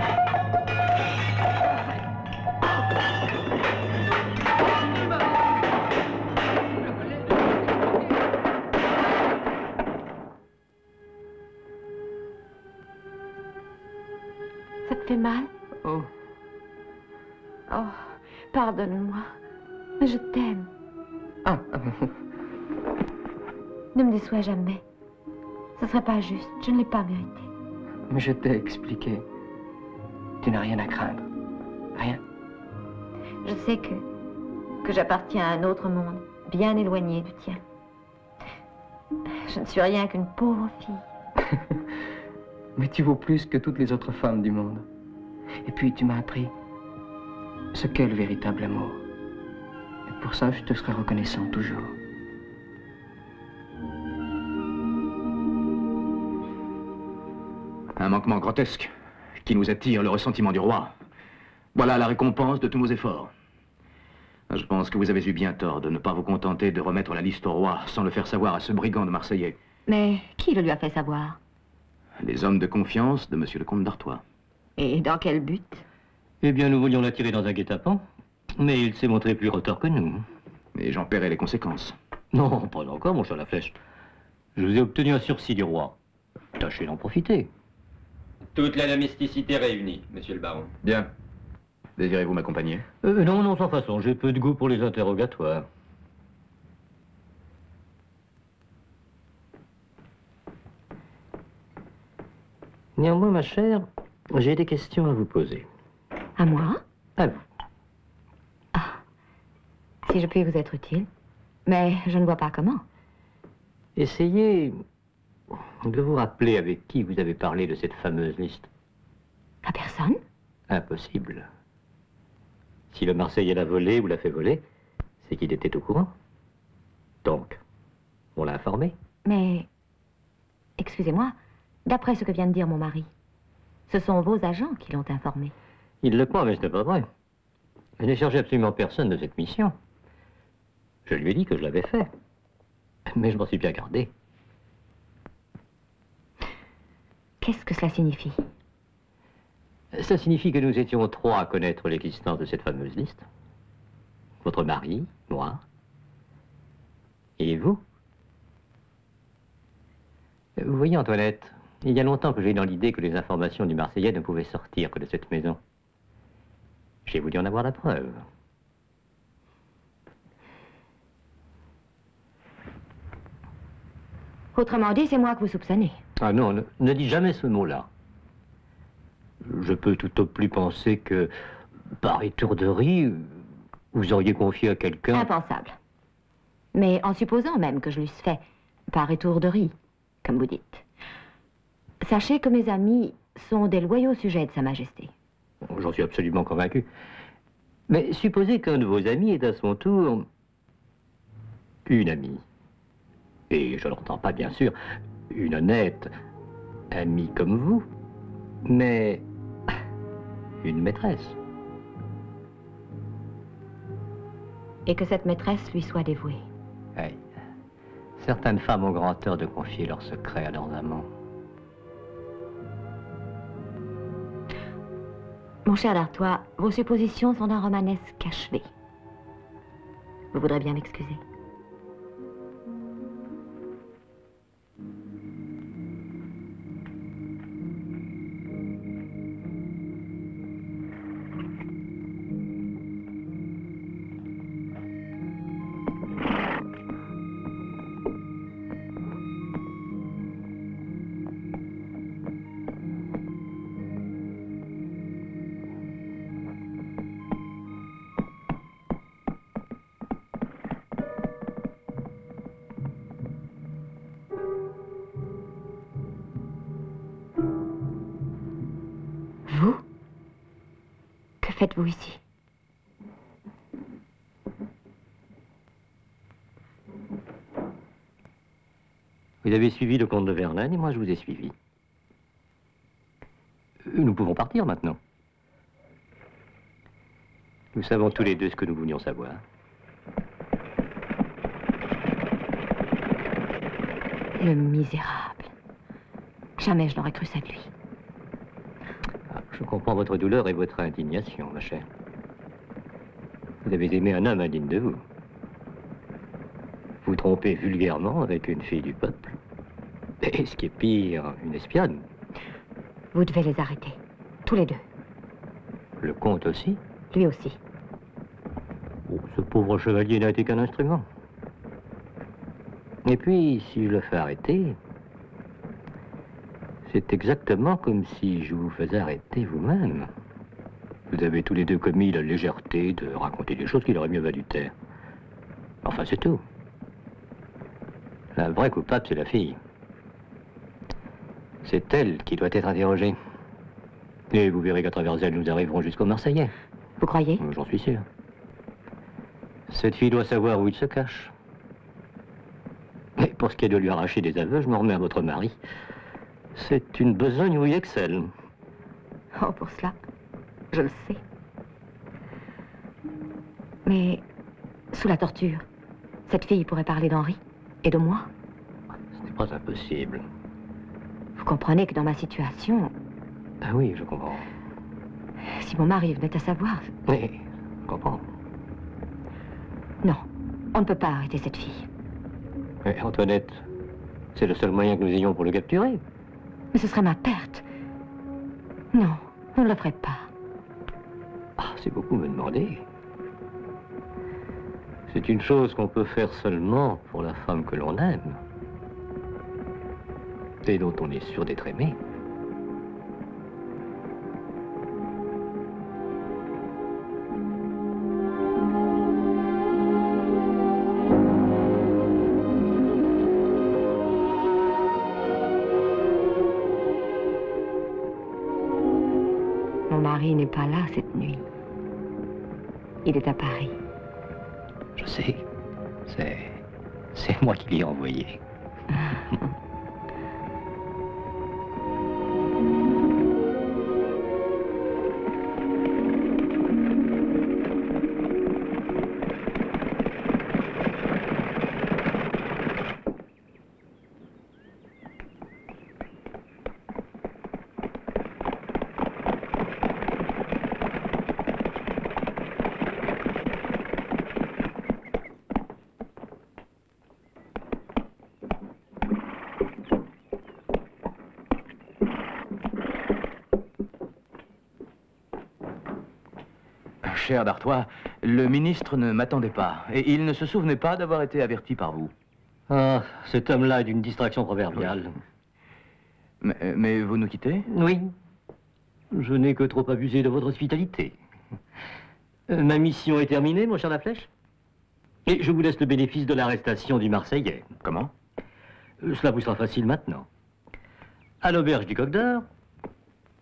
Speaker 1: Ça te fait mal?
Speaker 5: Oh.
Speaker 1: Oh, pardonne-moi. Mais je t'aime.
Speaker 5: Ah.
Speaker 1: Ne me déçois jamais. Ce serait pas juste. Je ne l'ai pas mérité.
Speaker 5: Mais je t'ai expliqué. Tu n'as rien à craindre. Rien.
Speaker 1: Je sais que j'appartiens à un autre monde, bien éloigné du tien. Je ne suis rien qu'une pauvre fille.
Speaker 5: Mais tu vaux plus que toutes les autres femmes du monde. Et puis tu m'as appris ce qu'est le véritable amour. Et pour ça, je te serai reconnaissant toujours.
Speaker 9: Un manquement grotesque qui nous attire le ressentiment du roi. Voilà la récompense de tous nos efforts. Je pense que vous avez eu bien tort de ne pas vous contenter de remettre la liste au roi sans le faire savoir à ce brigand de Marseillais.
Speaker 1: Mais qui le lui a fait savoir?
Speaker 9: Les hommes de confiance de monsieur le comte d'Artois.
Speaker 1: Et dans quel but?
Speaker 11: Eh bien, nous voulions l'attirer dans un guet-apens, mais il s'est montré plus retors que nous.
Speaker 9: Et j'en paierai les conséquences.
Speaker 11: Non, pas encore, mon cher Laflèche. Je vous ai obtenu un sursis du roi. Tâchez d'en profiter.
Speaker 2: Toute la domesticité réunie, monsieur le baron.
Speaker 9: Bien. Désirez-vous m'accompagner?
Speaker 11: Non, sans façon. J'ai peu de goût pour les interrogatoires. Néanmoins, ma chère, j'ai des questions à vous poser.
Speaker 1: À moi?
Speaker 11: À vous.
Speaker 1: Ah, si je puis vous être utile. Mais je ne vois pas comment.
Speaker 11: Essayez de vous rappeler avec qui vous avez parlé de cette fameuse liste.
Speaker 1: À personne?
Speaker 11: Impossible. Si le Marseillais l'a volé ou l'a fait voler, c'est qu'il était au courant. Donc, on l'a informé.
Speaker 1: Mais, excusez-moi, d'après ce que vient de dire mon mari, ce sont vos agents qui l'ont informé.
Speaker 11: Il le croit, mais ce n'est pas vrai. Je n'ai chargé absolument personne de cette mission. Je lui ai dit que je l'avais fait. Mais je m'en suis bien gardé.
Speaker 1: Qu'est-ce que cela signifie?
Speaker 11: Ça signifie que nous étions 3 à connaître l'existence de cette fameuse liste. Votre mari, moi, et vous. Vous voyez, Antoinette, il y a longtemps que j'ai dans l'idée que les informations du Marseillais ne pouvaient sortir que de cette maison. J'ai voulu en avoir la preuve.
Speaker 1: Autrement dit, c'est moi que vous soupçonnez.
Speaker 11: Ah non, ne dis jamais ce mot-là. Je peux tout au plus penser que, par étourderie, vous auriez confié à quelqu'un...
Speaker 1: Impensable. Mais en supposant même que je l'eusse fait par étourderie, comme vous dites. Sachez que mes amis sont des loyaux sujets de Sa Majesté.
Speaker 11: J'en suis absolument convaincu. Mais supposez qu'un de vos amis est à son tour une amie. Et je n'entends pas, bien sûr, une honnête amie comme vous, mais une maîtresse.
Speaker 1: Et que cette maîtresse lui soit dévouée.
Speaker 11: Hey. Certaines femmes ont grand tort de confier leurs secrets à leurs amants.
Speaker 1: Mon cher D'Artois, vos suppositions sont d'un romanesque achevé. Vous voudrez bien m'excuser. Vous? Que faites-vous ici?
Speaker 11: Vous avez suivi le comte de Verlaine et moi je vous ai suivi. Nous pouvons partir maintenant. Nous savons tous les deux ce que nous voulions savoir.
Speaker 1: Le misérable. Jamais je n'aurais cru ça de lui.
Speaker 11: Je comprends votre douleur et votre indignation, ma chère. Vous avez aimé un homme indigne de vous. Vous trompez vulgairement avec une fille du peuple. Et ce qui est pire, une espionne.
Speaker 1: Vous devez les arrêter. Tous les deux.
Speaker 11: Le comte aussi?
Speaker 1: Lui aussi.
Speaker 11: Oh, ce pauvre chevalier n'a été qu'un instrument. Et puis, si je le fais arrêter, c'est exactement comme si je vous faisais arrêter vous-même. Vous avez tous les deux commis la légèreté de raconter des choses qu'il aurait mieux valu taire. Enfin, c'est tout. La vraie coupable, c'est la fille. C'est elle qui doit être interrogée. Et vous verrez qu'à travers elle, nous arriverons jusqu'au Marseillais.
Speaker 1: Vous croyez?
Speaker 11: J'en suis sûr. Cette fille doit savoir où il se cache. Et pour ce qui est de lui arracher des aveux, je m'en remets à votre mari. C'est une besogne où il excelle.
Speaker 1: Oh, pour cela, je le sais. Mais, sous la torture, cette fille pourrait parler d'Henri et de moi?
Speaker 11: Ce n'est pas impossible.
Speaker 1: Vous comprenez que dans ma situation...
Speaker 11: Ah oui, je comprends.
Speaker 1: Si mon mari venait à savoir...
Speaker 11: Oui, je comprends.
Speaker 1: Non, on ne peut pas arrêter cette fille.
Speaker 11: Mais Antoinette, c'est le seul moyen que nous ayons pour le capturer.
Speaker 1: Mais ce serait ma perte. Non, on ne le ferait pas.
Speaker 11: Ah, c'est beaucoup me demander. C'est une chose qu'on peut faire seulement pour la femme que l'on aime. Et dont on est sûr d'être aimé.
Speaker 1: Mon mari n'est pas là cette nuit. Il est à Paris.
Speaker 11: Je sais. C'est moi qui l'ai envoyé.
Speaker 9: cher d'Artois, le ministre ne m'attendait pas. Et il ne se souvenait pas d'avoir été averti par vous.
Speaker 11: Ah, cet homme-là est d'une distraction proverbiale.
Speaker 9: Mais vous nous quittez?
Speaker 11: Oui. Je n'ai que trop abusé de votre hospitalité. Ma mission est terminée, mon cher Laflèche. Et je vous laisse le bénéfice de l'arrestation du Marseillais.
Speaker 9: Comment?
Speaker 11: Cela vous sera facile maintenant. À l'auberge du Coq d'Or,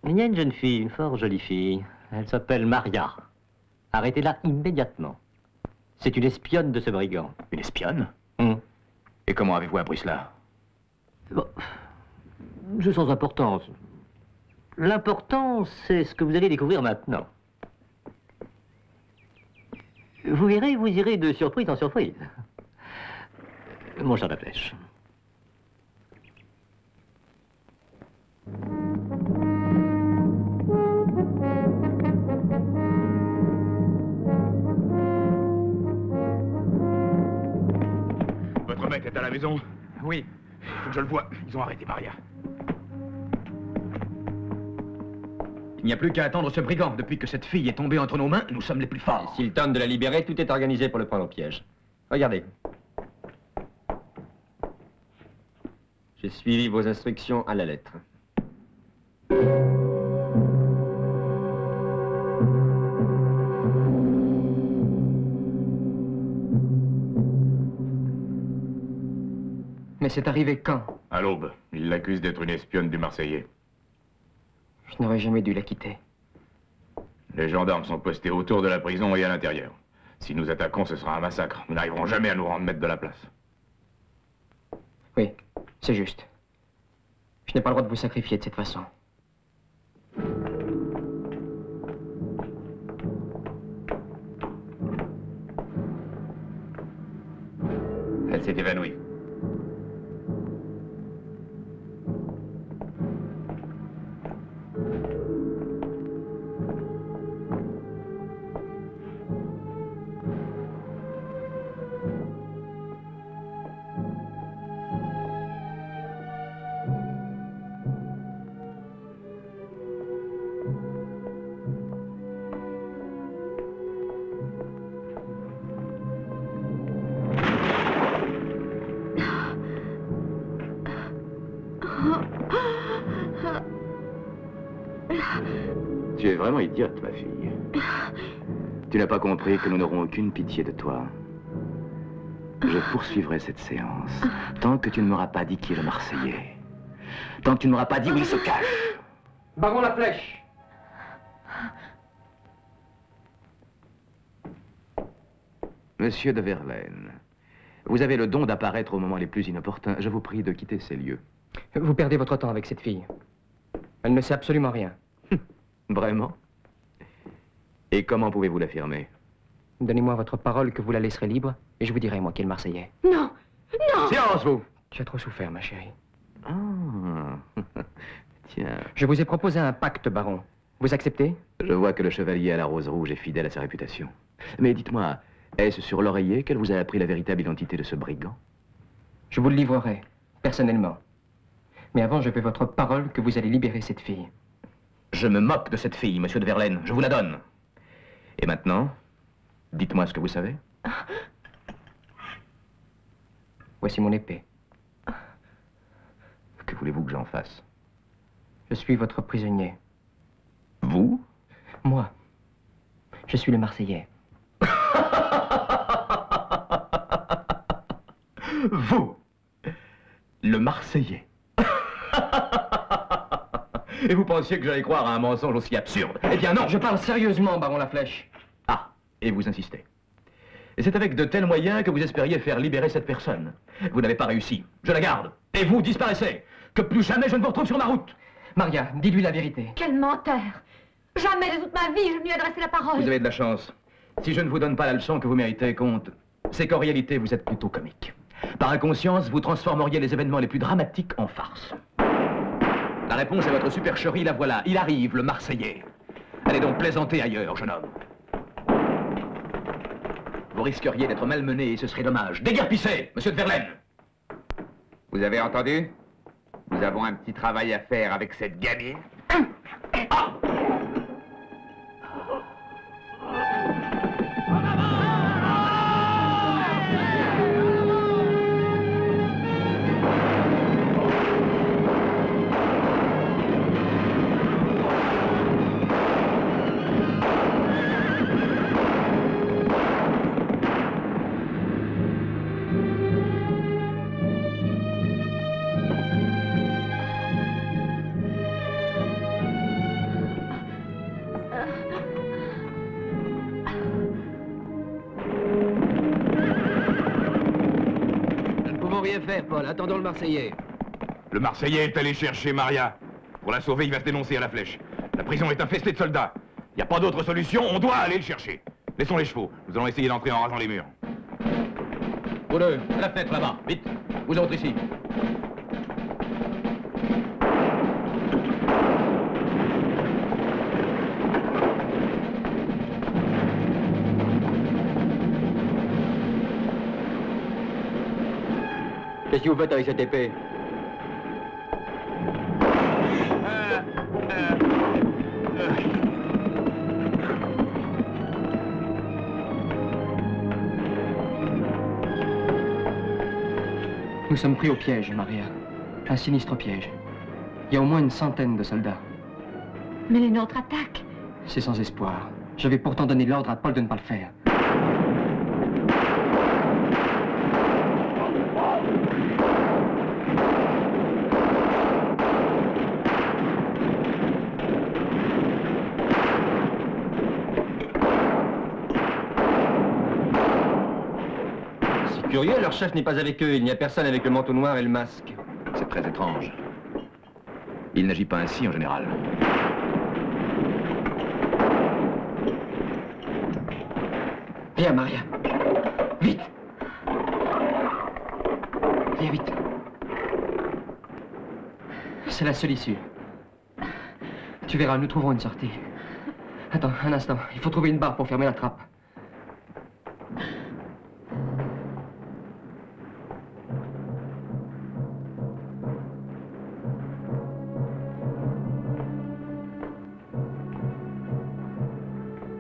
Speaker 11: il y a une jeune fille, une fort jolie fille. Elle s'appelle Maria. Arrêtez-la immédiatement. C'est une espionne de ce brigand.
Speaker 9: Une espionne? Et comment avez-vous appris cela?
Speaker 11: Bon, c'est sans importance. L'important, c'est ce que vous allez découvrir maintenant. Vous verrez, vous irez de surprise en surprise. Mon cher Laflèche.
Speaker 12: Votre maître est à la maison?
Speaker 9: Oui.
Speaker 12: Faut que je le vois. Ils ont arrêté Maria.
Speaker 9: Il n'y a plus qu'à attendre ce brigand. Depuis que cette fille est tombée entre nos mains, nous sommes les plus forts.
Speaker 2: S'il tente de la libérer, tout est organisé pour le prendre au piège. Regardez. J'ai suivi vos instructions à la lettre.
Speaker 5: Mais c'est arrivé quand?
Speaker 12: À l'aube. Il l'accuse d'être une espionne du Marseillais.
Speaker 5: Je n'aurais jamais dû la quitter.
Speaker 12: Les gendarmes sont postés autour de la prison et à l'intérieur. Si nous attaquons, ce sera un massacre. Nous n'arriverons jamais à nous rendre maître de la place.
Speaker 5: Oui, c'est juste. Je n'ai pas le droit de vous sacrifier de cette façon.
Speaker 9: Elle s'est évanouie.
Speaker 8: Tu es vraiment idiote, ma fille. Tu n'as pas compris que nous n'aurons aucune pitié de toi. Je poursuivrai cette séance tant que tu ne m'auras pas dit qui est le Marseillais. Tant que tu ne m'auras pas dit où il se cache.
Speaker 5: Baron Laflèche!
Speaker 8: Monsieur de Verlaine, vous avez le don d'apparaître au moment les plus inopportuns. Je vous prie de quitter ces lieux.
Speaker 5: Vous perdez votre temps avec cette fille. Elle ne sait absolument rien.
Speaker 8: Vraiment? Et comment pouvez-vous l'affirmer?
Speaker 5: Donnez-moi votre parole que vous la laisserez libre, et je vous dirai, moi, qui est le Marseillais.
Speaker 7: Non! Non!
Speaker 8: Silence, vous!
Speaker 5: Tu as trop souffert, ma chérie.
Speaker 8: Ah, tiens.
Speaker 5: Je vous ai proposé un pacte, baron. Vous acceptez?
Speaker 8: Je vois que le chevalier à la rose rouge est fidèle à sa réputation. Mais dites-moi, est-ce sur l'oreiller qu'elle vous a appris la véritable identité de ce brigand?
Speaker 5: Je vous le livrerai, personnellement. Mais avant, je veux votre parole que vous allez libérer cette fille.
Speaker 8: Je me moque de cette fille, monsieur de Verlaine. Je vous la donne. Et maintenant, dites-moi ce que vous savez.
Speaker 5: Voici mon épée.
Speaker 8: Que voulez-vous que j'en fasse?
Speaker 5: Je suis votre prisonnier.
Speaker 8: Vous?
Speaker 5: Moi. Je suis le Marseillais.
Speaker 8: Vous? Le Marseillais? Et vous pensiez que j'allais croire à un mensonge aussi absurde? Eh bien non!
Speaker 5: Je parle sérieusement, baron Laflèche.
Speaker 8: Ah, et vous insistez. Et c'est avec de tels moyens que vous espériez faire libérer cette personne. Vous n'avez pas réussi. Je la garde. Et vous disparaissez. Que plus jamais je ne vous retrouve sur ma route.
Speaker 5: Maria, dis-lui la vérité.
Speaker 7: Quel menteur! Jamais de toute ma vie je ne lui ai adressé la parole.
Speaker 8: Vous avez de la chance. Si je ne vous donne pas la leçon que vous méritez, comte, c'est qu'en réalité, vous êtes plutôt comique. Par inconscience, vous transformeriez les événements les plus dramatiques en farce. La réponse à votre supercherie, la voilà. Il arrive, le Marseillais. Allez donc plaisanter ailleurs, jeune homme. Vous risqueriez d'être malmené et ce serait dommage. Déguerpissez, monsieur de Verlaine.
Speaker 10: Vous avez entendu? Nous avons un petit travail à faire avec cette gamine.
Speaker 3: pouvons rien faire, Paul. Attendons le Marseillais.
Speaker 12: Le Marseillais est allé chercher Maria. Pour la sauver, il va se dénoncer à la flèche. La prison est infestée de soldats. Il n'y a pas d'autre solution, on doit aller le chercher. Laissons les chevaux. Nous allons essayer d'entrer en rasant les murs.
Speaker 9: Vous deux, à la fenêtre là-bas, vite. Vous autres ici.
Speaker 14: Qu'est-ce que vous faites avec cette épée?
Speaker 5: Nous sommes pris au piège, Maria. Un sinistre piège. Il y a au moins une centaine de soldats.
Speaker 1: Mais les nôtres attaquent.
Speaker 5: C'est sans espoir. J'avais pourtant donné l'ordre à Paul de ne pas le faire.
Speaker 2: C'est curieux, leur chef n'est pas avec eux. Il n'y a personne avec le manteau noir et le masque.
Speaker 9: C'est très étrange. Il n'agit pas ainsi en général.
Speaker 5: Viens, Maria. Vite. Viens vite. C'est la seule issue. Tu verras, nous trouverons une sortie. Attends, un instant. Il faut trouver une barre pour fermer la trappe.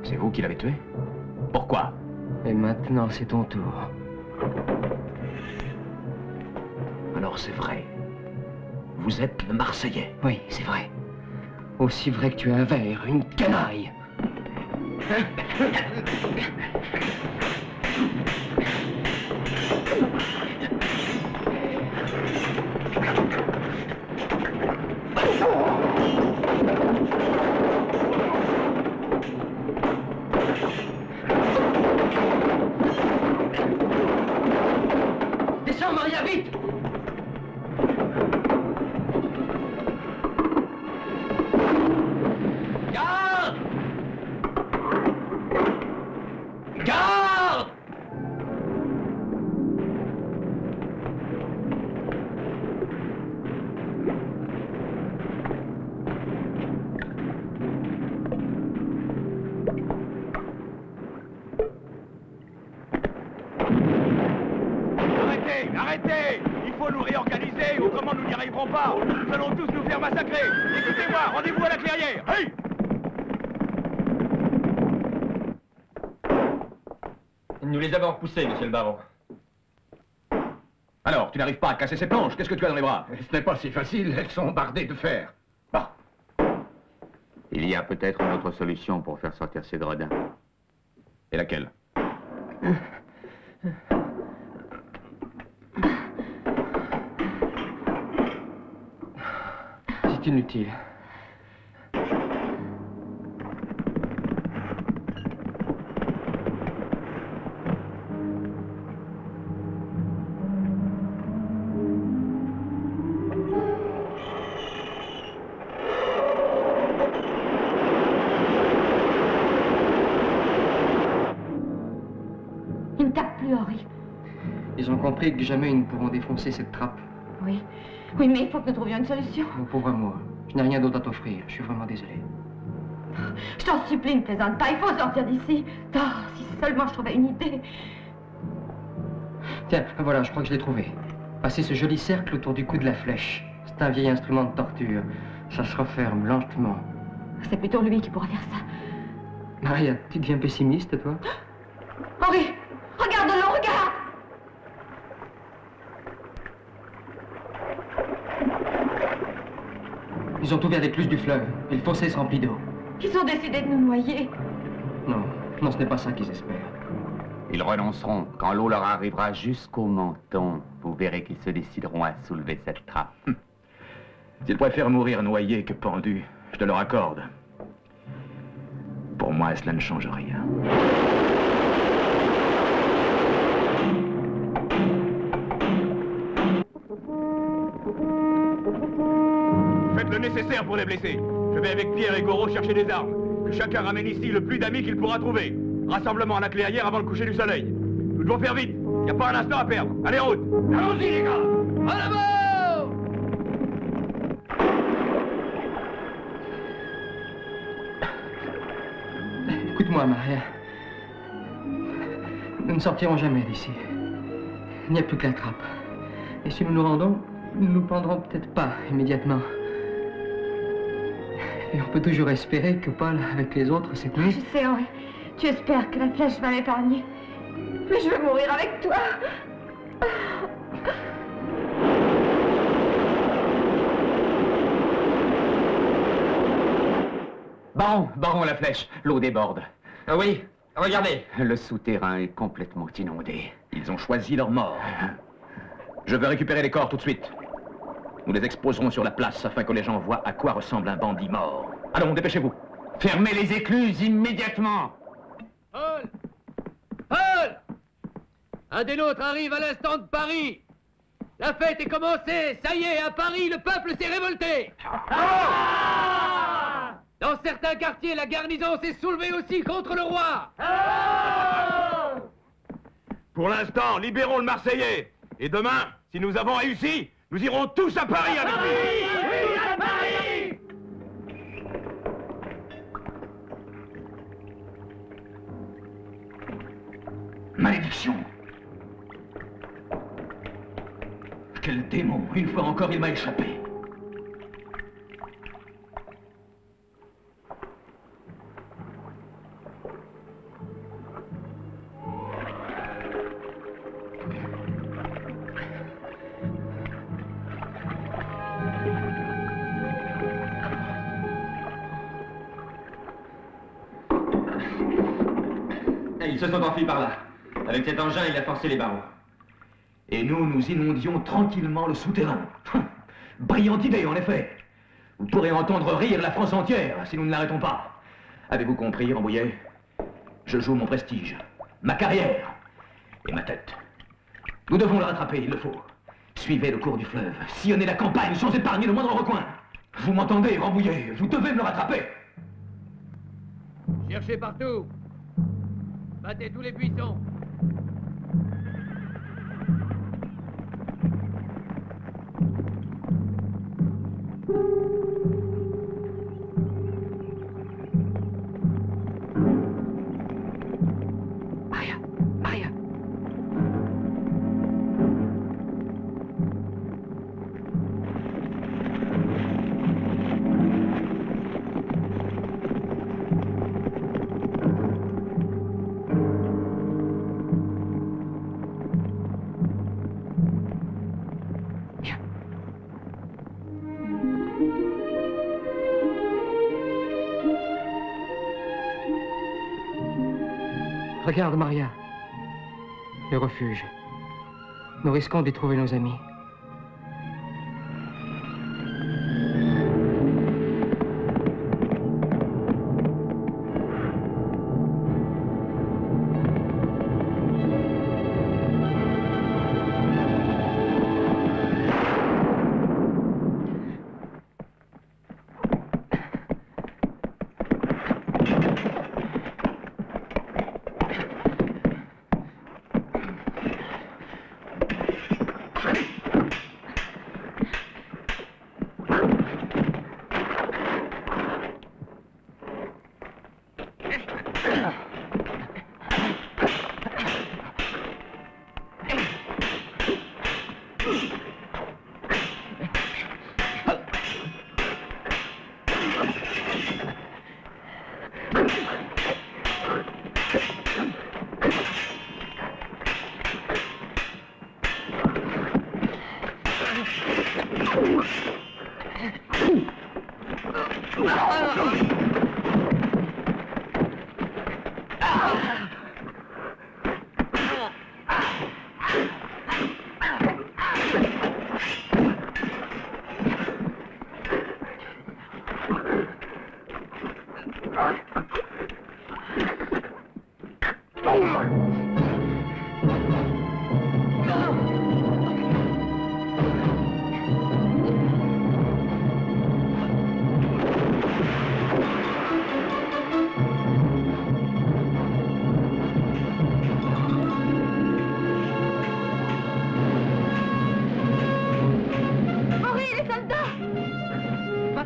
Speaker 9: C'est vous qui l'avez tué? Pourquoi?
Speaker 5: Et maintenant, c'est ton tour.
Speaker 9: Alors c'est vrai. Vous êtes le Marseillais.
Speaker 5: Oui, c'est vrai. Aussi vrai que tu es un ver, une canaille. Descends, Maria, vite! Garde! Garde!
Speaker 12: Arrêtez! Arrêtez! Il faut nous réorganiser, autrement nous n'y arriverons pas. Nous allons tous nous faire massacrer. Écoutez-moi, rendez-vous à la clairière. Hey!
Speaker 2: Nous les avons repoussés, monsieur le baron.
Speaker 9: Alors, tu n'arrives pas à casser ces planches. Qu'est-ce que tu as dans les bras?
Speaker 6: Ce n'est pas si facile, elles sont bardées de fer.
Speaker 9: Bah.
Speaker 10: Il y a peut-être une autre solution pour faire sortir ces gredins.
Speaker 9: Et laquelle?
Speaker 5: C'est inutile.
Speaker 1: Ils ne tapent plus, Henri.
Speaker 5: Ils ont compris que jamais ils ne pourront défoncer cette trappe.
Speaker 1: Oui. Oui, mais il faut que nous trouvions une solution.
Speaker 5: Mon pauvre amour, je n'ai rien d'autre à t'offrir. Je suis vraiment désolé.
Speaker 1: Je t'en supplie, ne plaisante pas. Il faut sortir d'ici. Oh, si seulement je trouvais une idée.
Speaker 5: Tiens, voilà, je crois que je l'ai trouvé. Passez ce joli cercle autour du cou de la flèche. C'est un vieil instrument de torture. Ça se referme lentement.
Speaker 1: C'est plutôt lui qui pourra faire ça.
Speaker 5: Maria, tu deviens pessimiste, toi?
Speaker 1: Henri, regarde-le, regarde!
Speaker 5: Ils ont ouvert l'écluse du fleuve et le fossé se remplit d'eau.
Speaker 1: Ils ont décidé de nous noyer.
Speaker 5: Non, non, ce n'est pas ça qu'ils espèrent.
Speaker 10: Ils renonceront quand l'eau leur arrivera jusqu'au menton. Vous verrez qu'ils se décideront à soulever cette trappe.
Speaker 9: S'ils préfèrent mourir noyés que pendus, je te le raccorde. Pour moi, cela ne change rien.
Speaker 12: le nécessaire pour les blessés. Je vais avec Pierre et Goro chercher des armes. Que chacun ramène ici le plus d'amis qu'il pourra trouver. Rassemblement à la clairière avant le coucher du soleil. Nous devons faire vite. Il n'y a pas un instant à perdre. Allez, en route.
Speaker 3: Allons-y, les gars. En avant!
Speaker 5: Écoute-moi, Maria. Nous ne sortirons jamais d'ici. Il n'y a plus que la trappe. Et si nous nous rendons, nous ne nous pendrons peut-être pas immédiatement. Et on peut toujours espérer que Paul, avec les autres, cette nuit...
Speaker 7: Je sais, Henri. Tu espères que la flèche va m'épargner. Mais je veux mourir avec toi.
Speaker 10: Baron, la flèche, l'eau déborde.
Speaker 14: Ah oui, regardez.
Speaker 10: Le souterrain est complètement inondé.
Speaker 9: Ils ont choisi leur mort. Je veux récupérer les corps tout de suite. Nous les exposerons sur la place afin que les gens voient à quoi ressemble un bandit mort. Allons, dépêchez-vous.
Speaker 10: Fermez les écluses immédiatement.
Speaker 3: Paul! Paul! Un des nôtres arrive à l'instant de Paris. La fête est commencée. Ça y est, à Paris, le peuple s'est révolté. Dans certains quartiers, la garnison s'est soulevée aussi contre le roi.
Speaker 12: Pour l'instant, libérons le Marseillais. Et demain, si nous avons réussi, nous irons tous à Paris avec lui.
Speaker 3: Oui, à Paris!
Speaker 9: Malédiction! Quel démon! Une fois encore, il m'a échappé.
Speaker 14: Ils se sont enfuis par là. Avec cet engin, il a forcé les barreaux.
Speaker 9: Et nous inondions tranquillement le souterrain. Brillante idée, en effet. Vous pourrez entendre rire la France entière si nous ne l'arrêtons pas. Avez-vous compris, Rambouillet? Je joue mon prestige, ma carrière et ma tête. Nous devons le rattraper, il le faut. Suivez le cours du fleuve, sillonnez la campagne sans épargner le moindre recoin. Vous m'entendez, Rambouillet? Vous devez me le rattraper.
Speaker 3: Cherchez partout. Battez tous les buissons.
Speaker 5: Maria. Regarde, Maria. Le refuge. Nous risquons d'y trouver nos amis.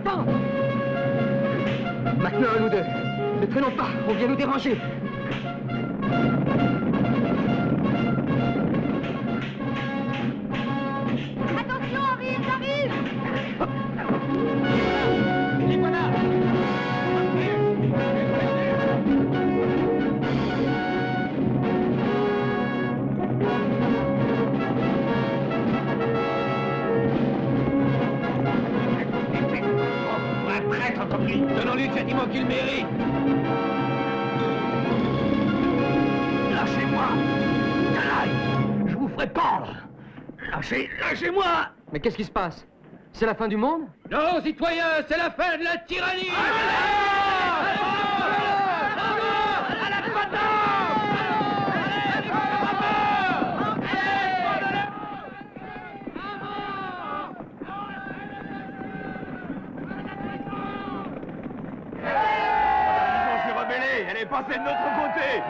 Speaker 5: Va-t'en! Maintenant, à nous deux. Ne traînons pas, on vient nous déranger.
Speaker 1: Attention, Henri, j'arrive!
Speaker 9: Les voilà! Un traître entrepris! Donnons-lui le châtiment qu'il mérite! Lâchez-moi! Canaille! Je vous ferai pendre! Lâchez-moi!
Speaker 5: Mais qu'est-ce qui se passe? C'est la fin du monde?
Speaker 3: Non, citoyens, c'est la fin de la tyrannie!
Speaker 12: Elle est passée de notre côté.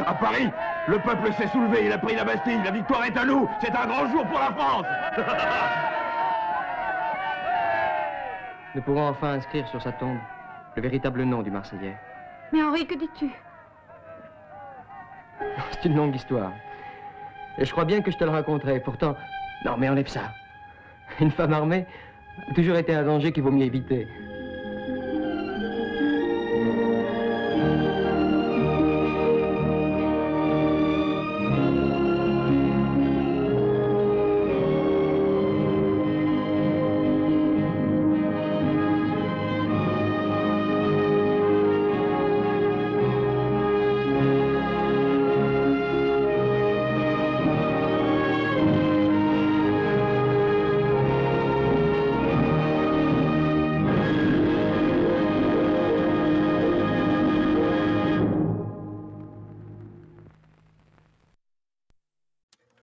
Speaker 12: À Paris, le peuple s'est soulevé, il a pris la Bastille, la victoire est à nous, c'est un grand jour pour la France.
Speaker 5: Nous pourrons enfin inscrire sur sa tombe le véritable nom du Marseillais.
Speaker 7: Mais Henri, que dis-tu?
Speaker 5: C'est une longue histoire. Et je crois bien que je te le raconterai. Pourtant, non mais enlève ça. Une femme armée a toujours été un danger qu'il vaut mieux éviter.